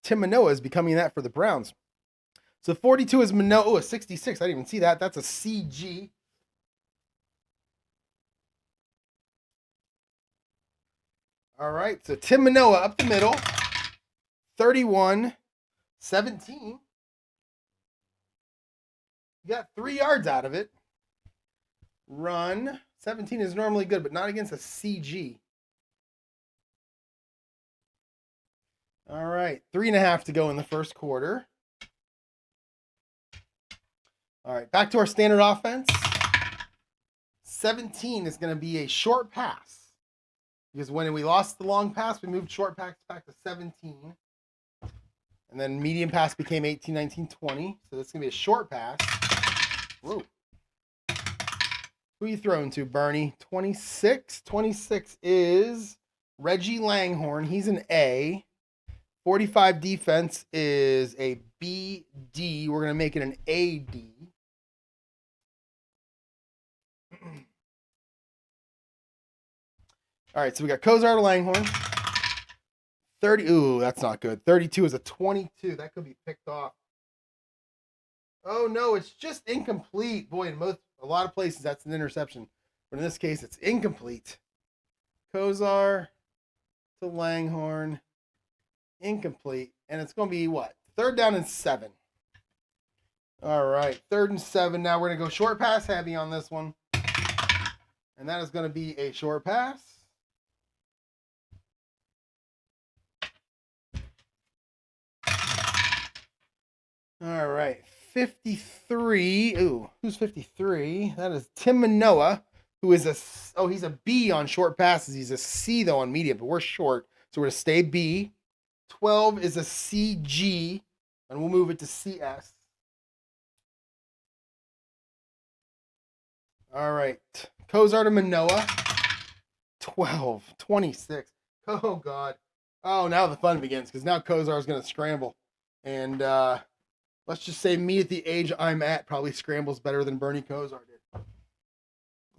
Tim Manoa is becoming that for the Browns. So 42 is Manoa. Oh, a 66. I didn't even see that. That's a CG. All right, so Tim Manoa up the middle. 31-17. You got 3 yards out of it. Run. 17 is normally good, but not against a CG. All right, 3.5 to go in the first quarter. All right, back to our standard offense. 17 is going to be a short pass. Because when we lost the long pass, we moved short pass back to 17. And then medium pass became 18, 19, 20. So that's going to be a short pass. Whoa. Who are you throwing to, Bernie? 26. 26 is Reggie Langhorne. He's an A. 45 defense is a BD. We're going to make it an AD. All right, so we got Kosar to Langhorne. 30. Ooh, that's not good. 32 is a 22. That could be picked off. Oh, no, it's just incomplete. Boy, in a lot of places, that's an interception. But in this case, it's incomplete. Kosar to Langhorne. Incomplete. And it's going to be what? 3rd down and 7. All right, 3rd and 7. Now we're going to go short pass heavy on this one. And that is going to be a short pass. All right, 53. Ooh, who's 53? That is Tim Manoa, who is he's a B on short passes. He's a C, though, on medium, but we're short, so we're going to stay B. 12 is a CG, and we'll move it to CS. All right. Kosar to Manoa. 12. 26. Oh, God. Oh, now the fun begins, because now Kosar is going to scramble. And let's just say me at the age I'm at probably scrambles better than Bernie Kosar did.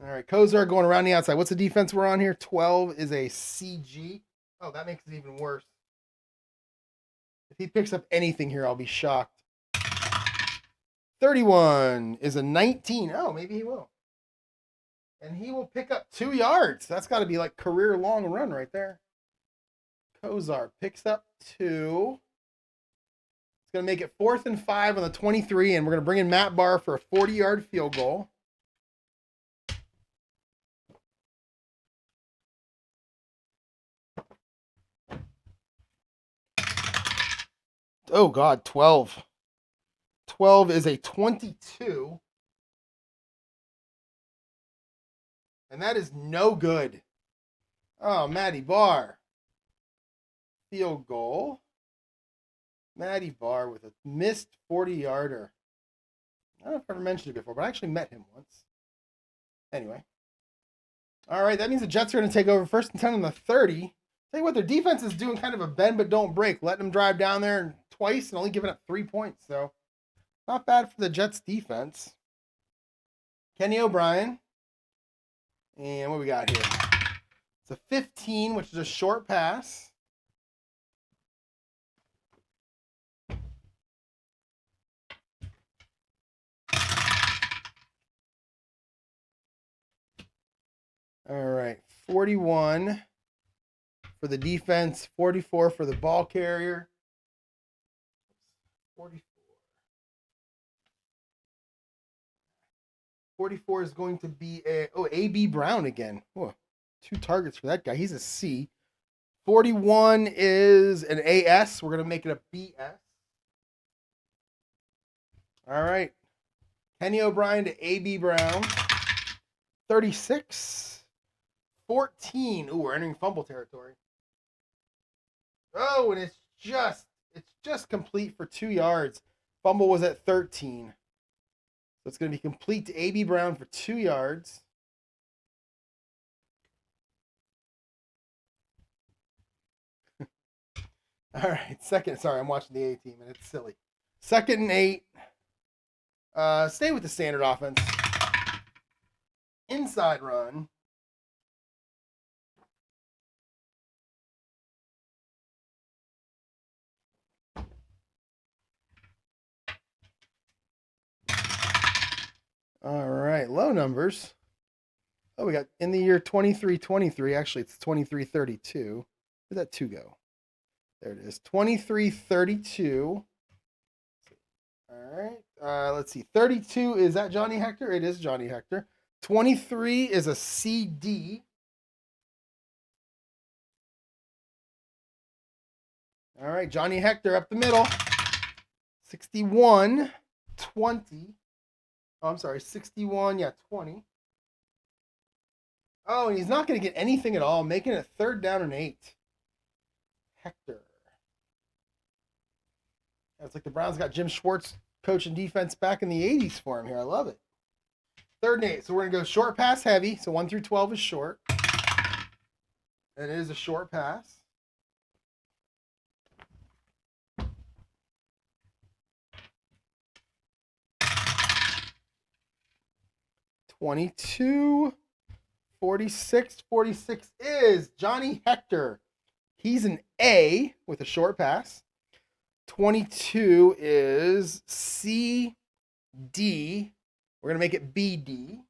All right, Kosar going around the outside. What's the defense we're on here? 12 is a CG. Oh, that makes it even worse. If he picks up anything here, I'll be shocked. 31 is a 19. Oh, maybe he will. And he will pick up 2 yards. That's got to be like career long run right there. Kosar picks up 2. It's going to make it 4th and 5 on the 23, and we're going to bring in Matt Barr for a 40-yard field goal. Oh, God, 12. 12 is a 22. And that is no good. Oh, Matty Barr. Field goal. Matty Barr with a missed 40-yarder. I don't know if I've ever mentioned it before, but I actually met him once. Anyway. All right, that means the Jets are going to take over 1st and 10 on the 30. Tell you what, their defense is doing kind of a bend but don't break, letting them drive down there twice and only giving up 3 points. So, not bad for the Jets defense. Kenny O'Brien. And what we got here? It's a 15, which is a short pass. All right, 41 for the defense, 44 for the ball carrier. 44. 44 is going to be A.B. Brown again. Oh, 2 targets for that guy. He's a C. 41 is an AS. We're going to make it a BS. All right. Kenny O'Brien to A.B. Brown. 36. 14. Ooh, we're entering fumble territory. Oh, and it's just complete for 2 yards. Fumble was at 13. So it's going to be complete to A.B. Brown for 2 yards. All right, sorry, I'm watching the A team and it's silly. 2nd and 8. Stay with the standard offense. Inside run. All right, low numbers. Oh, we got in the year 2323. Actually, it's 2332. Where'd that 2 go? There it is. 2332. All right. Let's see. 32, is that Johnny Hector? It is Johnny Hector. 23 is a CD. All right, Johnny Hector up the middle. 61, 20. Oh, I'm sorry, 61, 20. Oh, and he's not going to get anything at all, making it 3rd down and 8. Hector. It's like the Browns got Jim Schwartz coaching defense back in the 80s for him here. I love it. 3rd and 8. So we're going to go short pass heavy. So 1 through 12 is short. And it is a short pass. (22) 46. 46 is Johnny Hector. He's an A with a short pass. 22 is CD. We're going to make it BD.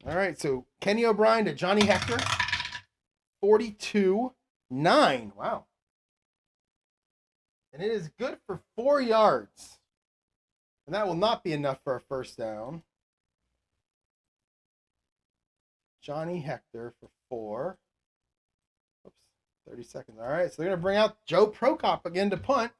All right, so Kenny O'Brien to Johnny Hector. 42-9. Wow. And it is good for 4 yards. And that will not be enough for a 1st down. Johnny Hector for 4. Oops, 30 seconds. All right, so they're going to bring out Joe Prokop again to punt.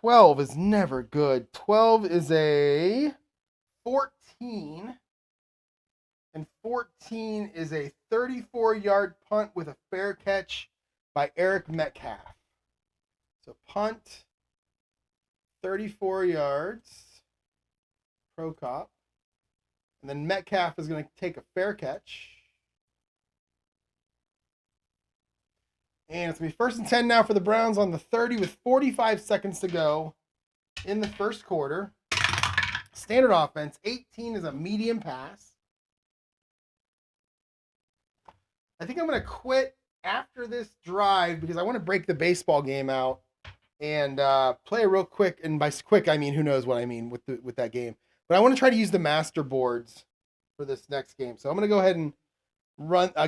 12 is never good. 12 is a 14. And 14 is a 34-yard punt with a fair catch by Eric Metcalf. So punt, 34 yards, pro cop. And then Metcalf is going to take a fair catch. And it's going to be 1st and 10 now for the Browns on the 30 with 45 seconds to go in the first quarter. Standard offense, 18 is a medium pass. I think I'm going to quit after this drive because I want to break the baseball game out and play a real quick. And by quick, I mean, who knows what I mean with that game. But I want to try to use the master boards for this next game. So I'm going to go ahead and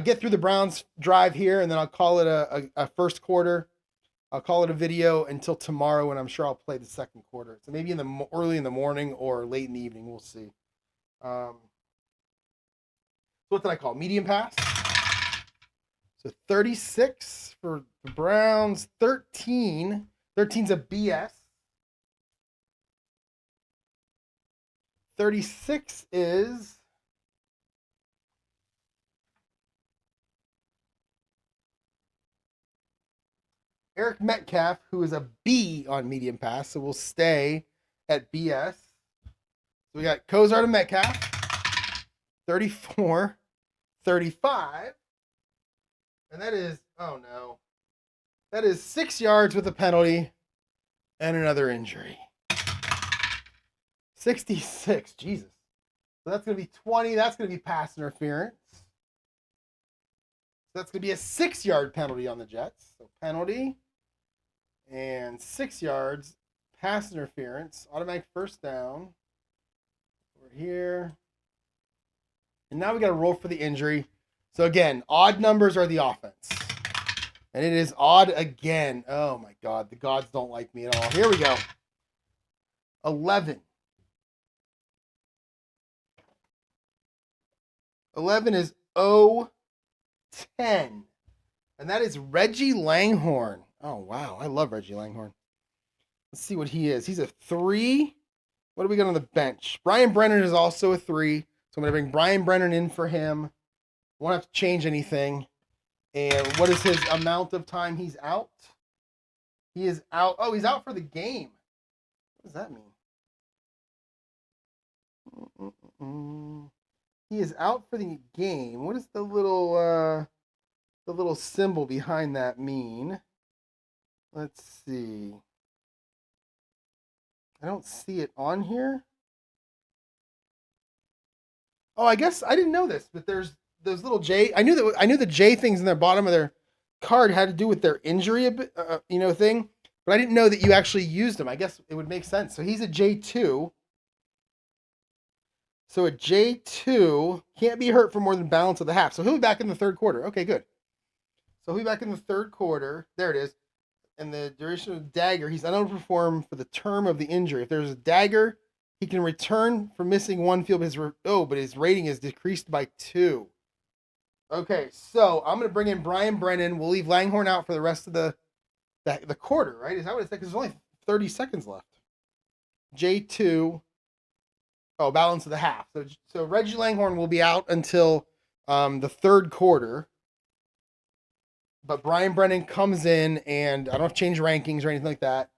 get through the Browns drive here, and then I'll call it a first quarter. I'll call it a video until tomorrow, and I'm sure I'll play the second quarter. So maybe early in the morning or late in the evening. We'll see. So what did I call? Medium pass. So 36 for the Browns. 13. 13's a BS. 36 is Eric Metcalf, who is a B on medium pass, so we'll stay at BS. So we got Kosar to Metcalf, 34, 35, and that is, oh no, that is 6 yards with a penalty and another injury. 66, Jesus. So that's going to be 20, that's going to be pass interference. So that's going to be a 6-yard penalty on the Jets. So penalty. And 6 yards, pass interference, automatic first down. Over here. And now we got to roll for the injury. So again, odd numbers are the offense. And it is odd again. Oh my God, the gods don't like me at all. Here we go. 11. 11 is 0-10. And that is Reggie Langhorne. Oh, wow. I love Reggie Langhorne. Let's see what he is. He's a 3. What do we got on the bench? Brian Brennan is also a 3. So I'm going to bring Brian Brennan in for him. Won't have to change anything. And what is his amount of time he's out? He is out. Oh, he's out for the game. What does that mean? He is out for the game. What does the little symbol behind that mean? Let's see. I don't see it on here. Oh, I guess I didn't know this, but there's those little J. I knew the J things in the bottom of their card had to do with their injury, thing. But I didn't know that you actually used them. I guess it would make sense. So he's a J2. So a J2 can't be hurt for more than balance of the half. So he'll be back in the third quarter. Okay, good. So he'll be back in the third quarter. There it is. And the duration of the dagger, he's unable to perform for the term of the injury. If there's a dagger, he can return for missing one field. But his rating is decreased by 2. Okay, so I'm going to bring in Brian Brennan. We'll leave Langhorne out for the rest of the quarter, right? Is that what it's like? There's only 30 seconds left. J2. Oh, balance of the half. So Reggie Langhorne will be out until the third quarter. But Brian Brennan comes in, and I don't have to change rankings or anything like that.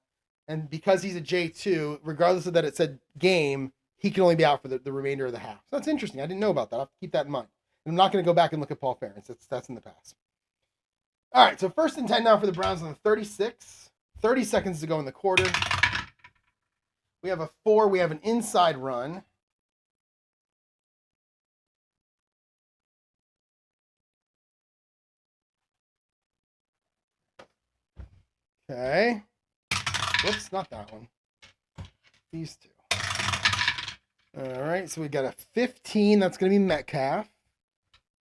And because he's a J2, regardless of that it said game, he can only be out for the remainder of the half. So that's interesting. I didn't know about that. I'll have to keep that in mind. And I'm not going to go back and look at Paul Ferentz. That's in the past. All right, so 1st and 10 now for the Browns on the 36. 30 seconds to go in the quarter. We have a 4. We have an inside run. Okay. Whoops, not that one. These two. All right, so we got a 15. That's going to be Metcalf.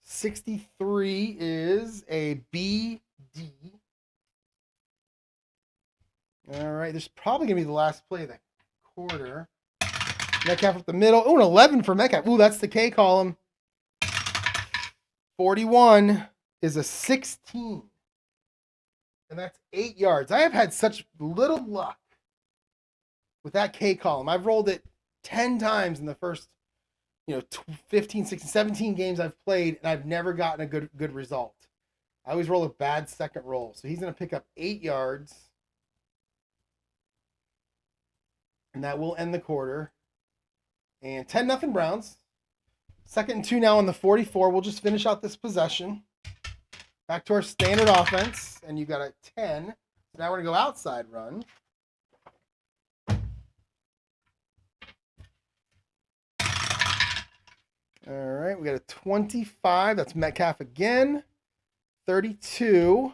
63 is a BD. All right, this is probably going to be the last play of the quarter. Metcalf up the middle. Oh, an 11 for Metcalf. Ooh, that's the K column. 41 is a 16. And that's 8 yards. I have had such little luck with that K column. I've rolled it 10 times in the first, 15, 16, 17 games I've played, and I've never gotten a good result. I always roll a bad second roll. So he's going to pick up 8 yards. And that will end the quarter. And 10-0 Browns. 2nd and 2 now on the 44. We'll just finish out this possession. Back to our standard offense. And you got a 10. So now we're going to go outside run. All right, we got a 25. That's Metcalf again. 32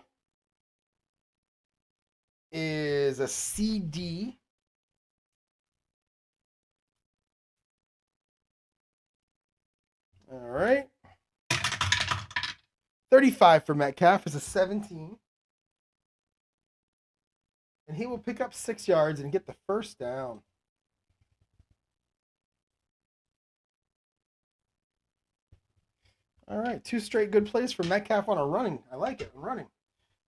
is a CD. All right. 35 for Metcalf is a 17. And he will pick up 6 yards and get the first down. All right, 2 straight good plays for Metcalf on a running. I like it, running.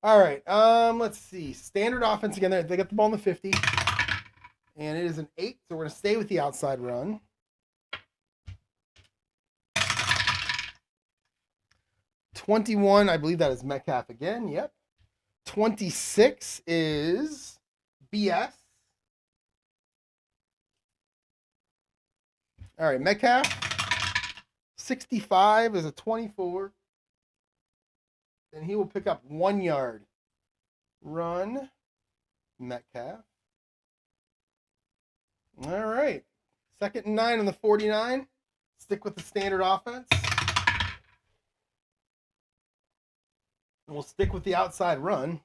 All right, let's see. Standard offense again. They got the ball in the 50. And it is an 8, so we're going to stay with the outside run. $21, I believe that is Metcalf again. Yep. 26 is BS. All right, Metcalf. 65 is a 24. And he will pick up 1 yard. Run. Metcalf. All right. 2nd and 9 on the 49. Stick with the standard offense. And we'll stick with the outside run.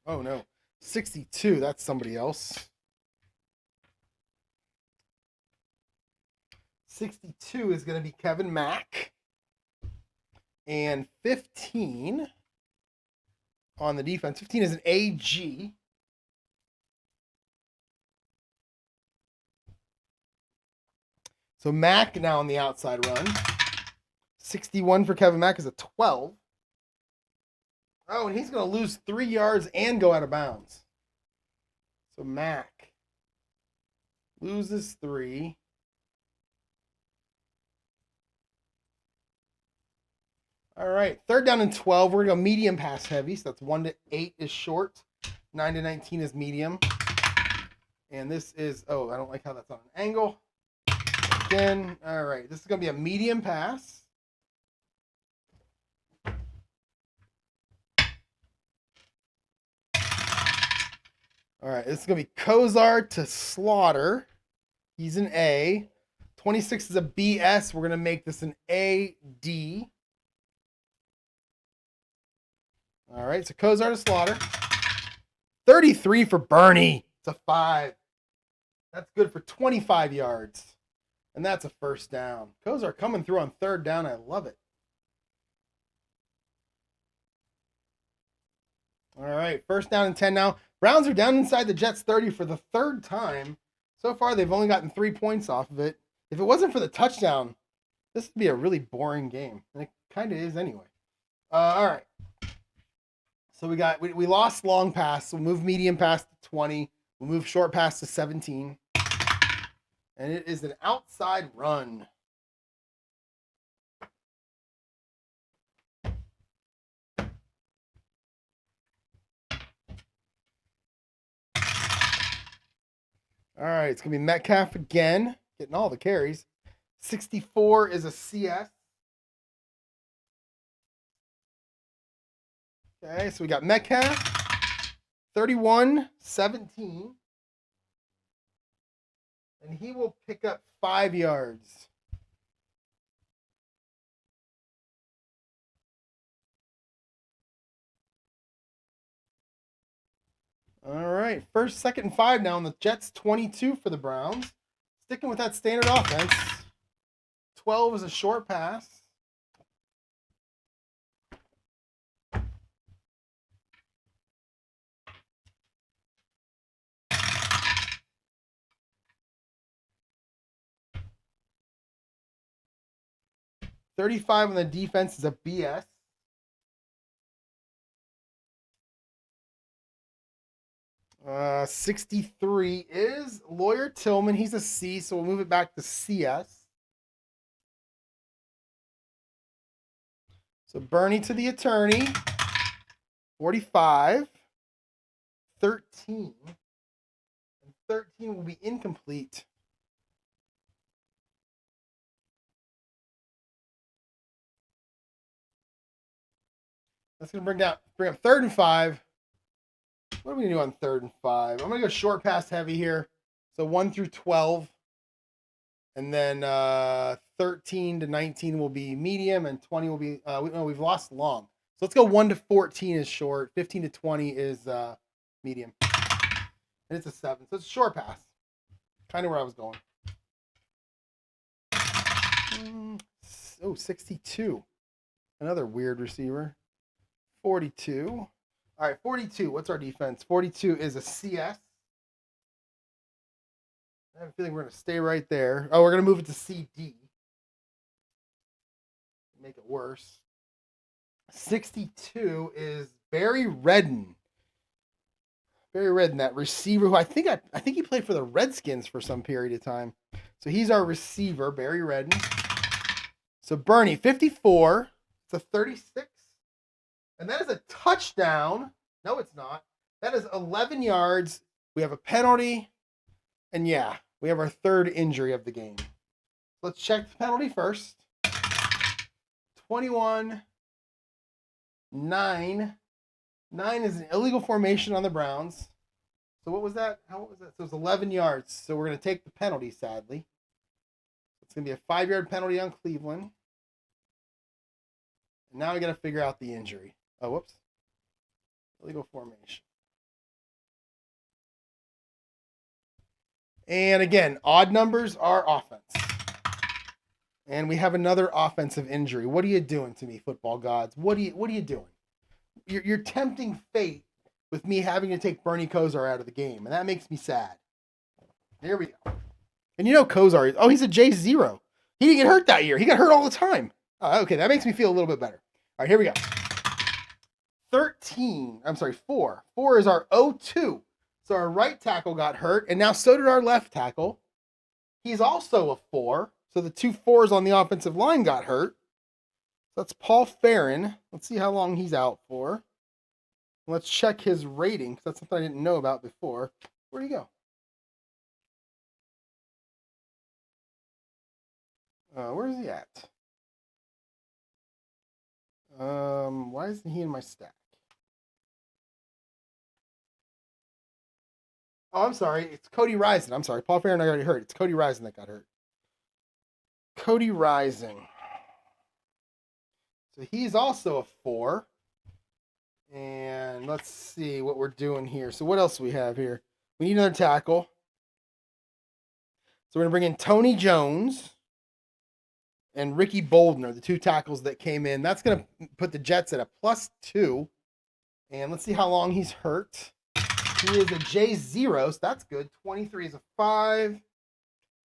Oh, no. 62. That's somebody else. 62 is going to be Kevin Mack. And 15 on the defense. 15 is an AG. So Mack now on the outside run. 61 for Kevin Mack is a 12. Oh, and he's going to lose 3 yards and go out of bounds. So Mack loses 3. All right, 3rd down and 12. We're going to go medium pass heavy. So that's 1 to 8 is short. 9 to 19 is medium. And this is, I don't like how that's on an angle. Again, all right, this is going to be a medium pass. All right, this is going to be Kosar to Slaughter. He's an A. 26 is a BS. We're going to make this an AD. All right, so Kosar to Slaughter. 33 for Bernie. It's a 5. That's good for 25 yards. And that's a first down. Kosar coming through on 3rd down. I love it. All right, 1st down and 10 now. Browns are down inside the Jets 30 for the 3rd time. So far, they've only gotten 3 points off of it. If it wasn't for the touchdown, this would be a really boring game. And it kind of is anyway. All right. So we lost long pass. We'll move medium pass to 20. We'll move short pass to 17. And it is an outside run. All right, it's going to be Metcalf again, getting all the carries. 64 is a CS. Okay, so we got Metcalf, 31, 17. And he will pick up 5 yards. All right, 1st, 2nd, and 5 now on the Jets. 22 for the Browns. Sticking with that standard offense. 12 is a short pass. $35 on the defense is a BS. 63 is Lawyer Tillman. He's a C, so we'll move it back to CS. So Bernie to the attorney. 45. 13. And 13 will be incomplete. That's going to bring up 3rd and 5. What are we going to do on 3rd and 5? I'm going to go short pass heavy here. So 1 through 12. And then 13 to 19 will be medium, and 20 will be, we've lost long. So let's go 1 to 14 is short. 15 to 20 is medium. And it's a 7. So it's a short pass. Kind of where I was going. Oh, 62. Another weird receiver. 42. All right, 42. What's our defense? 42 is a CS. I have a feeling we're going to stay right there. Oh, we're going to move it to CD. Make it worse. 62 is Barry Redden. Barry Redden, that receiver who I think he played for the Redskins for some period of time. So he's our receiver, Barry Redden. So Bernie, 54. It's a 36. And that is a touchdown. No, it's not. That is 11 yards. We have a penalty. And yeah, we have our 3rd injury of the game. Let's check the penalty first. 21. 9. 9 is an illegal formation on the Browns. So what was that? How was that? So it was 11 yards. So we're going to take the penalty, sadly. It's going to be a 5-yard penalty on Cleveland. And now we got to figure out the injury. Oh, whoops. Illegal formation. And again, odd numbers are offense. And we have another offensive injury. What are you doing to me, football gods? What are you doing? You're tempting fate with me having to take Bernie Kosar out of the game, and that makes me sad. There we go. And you know Kosar, he's a J0. He didn't get hurt that year. He got hurt all the time. Oh, okay, that makes me feel a little bit better. All right, here we go. 4. 4 is our 0-2. So our right tackle got hurt, and now so did our left tackle. He's also a 4. So the 2 4s on the offensive line got hurt. So that's Paul Farron. Let's see how long he's out for. Let's check his rating, because that's something I didn't know about before. Where'd he go? Where is he at? Why isn't he in my stack? Oh, I'm sorry. It's Cody Rising. I'm sorry. Paul Farron I already hurt. It's Cody Rising that got hurt. Cody Rising. So he's also a 4. And let's see what we're doing here. So what else do we have here? We need another tackle. So we're going to bring in Tony Jones and Ricky Boldner, the 2 tackles that came in. That's going to put the Jets at a +2. And let's see how long he's hurt. He is a J0, so that's good. 23 is a 5.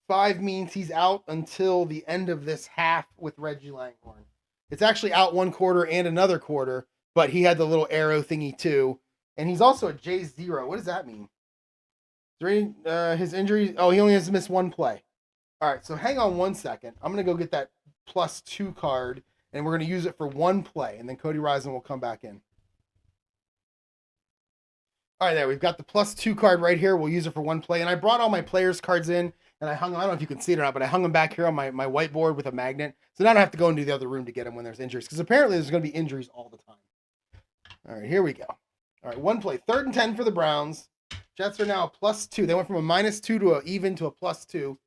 5 means he's out until the end of this half with Reggie Langhorne. It's actually out 1 quarter and another quarter, but he had the little arrow thingy too. And he's also a J0. What does that mean? His injury? Oh, he only has to miss 1 play. All right, so hang on 1 second. I'm going to go get that +2 card, and we're going to use it for 1 play, and then Cody Rising will come back in. All right, there. We've got the +2 card right here. We'll use it for 1 play. And I brought all my players' cards in, and I hung them. I don't know if you can see it or not, but I hung them back here on my whiteboard with a magnet. So now I don't have to go into the other room to get them when there's injuries, because apparently there's going to be injuries all the time. All right, here we go. All right, 1 play. 3rd and 10 for the Browns. Jets are now a +2. They went from a -2 to an even to a +2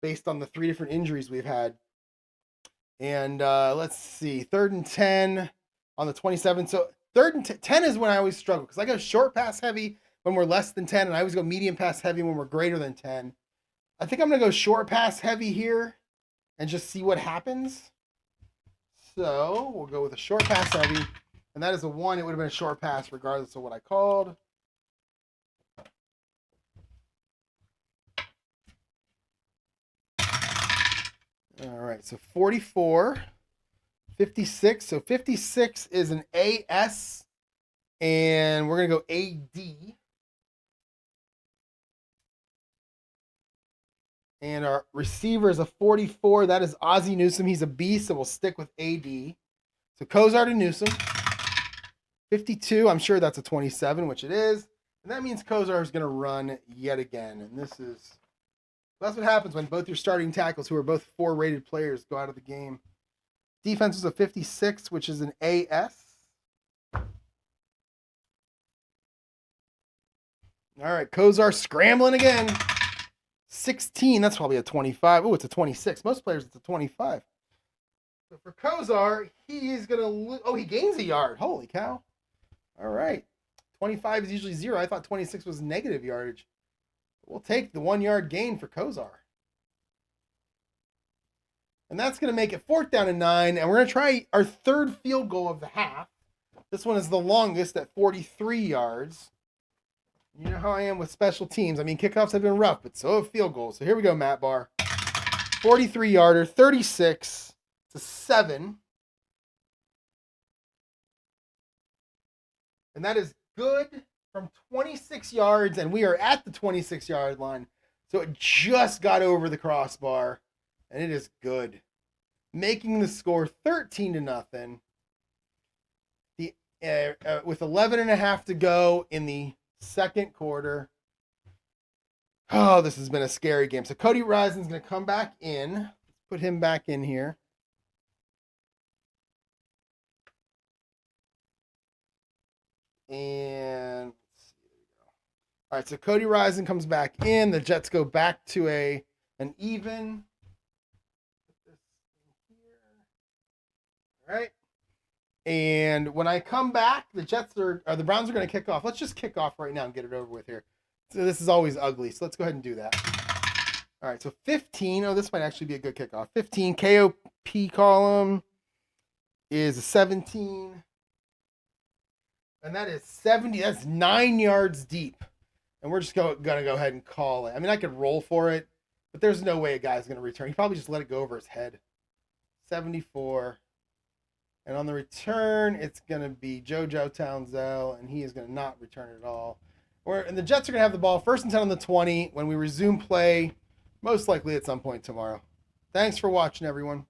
based on the 3 different injuries we've had. And let's see. 3rd and 10 on the 27. So 3rd and 10 is when I always struggle, because I go short pass heavy when we're less than 10, and I always go medium pass heavy when we're greater than 10. I think I'm going to go short pass heavy here and just see what happens. So we'll go with a short pass heavy, and that is a 1. It would have been a short pass regardless of what I called. All right, so 44, 56. So 56 is an AS, and we're going to go AD. And our receiver is a 44. That is Ozzie Newsome. He's a beast, so we'll stick with AD. So Kosar to Newsome. 52. I'm sure that's a 27, which it is. And that means Kosar is going to run yet again. And that's what happens when both your starting tackles, who are both 4-rated players, go out of the game. Defense was a 56, which is an AS. All right, Kosar scrambling again. 16, that's probably a 25. Oh, it's a 26. Most players, it's a 25. So for Kosar, he's going to... he gains a yard. Holy cow. All right. 25 is usually 0. I thought 26 was negative yardage. We'll take the 1-yard gain for Kosar. And that's going to make it 4th down and 9. And we're going to try our 3rd field goal of the half. This one is the longest at 43 yards. You know how I am with special teams. I mean, kickoffs have been rough, but so have field goals. So here we go, Matt Barr. 43-yarder, 36 to 7. And that is good from 26 yards, and we are at the 26-yard line. So it just got over the crossbar, and it is good. Making the score 13-0. With 11.5 to go in the second quarter. Oh, this has been a scary game. So Cody Rison's going to come back in. Let's put him back in here. And let's see, there we go. All right, so Cody Rison comes back in. The Jets go back to an even. Put this in here. All right. And when I come back, the Browns are going to kick off. Let's just kick off right now and get it over with here. So this is always ugly. So let's go ahead and do that. All right, so 15. Oh, this might actually be a good kickoff. 15 KOP column is a 17. And that is 70. That's 9 yards deep. And we're just going to go ahead and call it. I mean, I could roll for it, but there's no way a guy's going to return. He probably just let it go over his head. 74. And on the return, it's going to be JoJo Townsell, and he is going to not return it at all. And the Jets are going to have the ball 1st and 10 on the 20 when we resume play, most likely at some point tomorrow. Thanks for watching, everyone.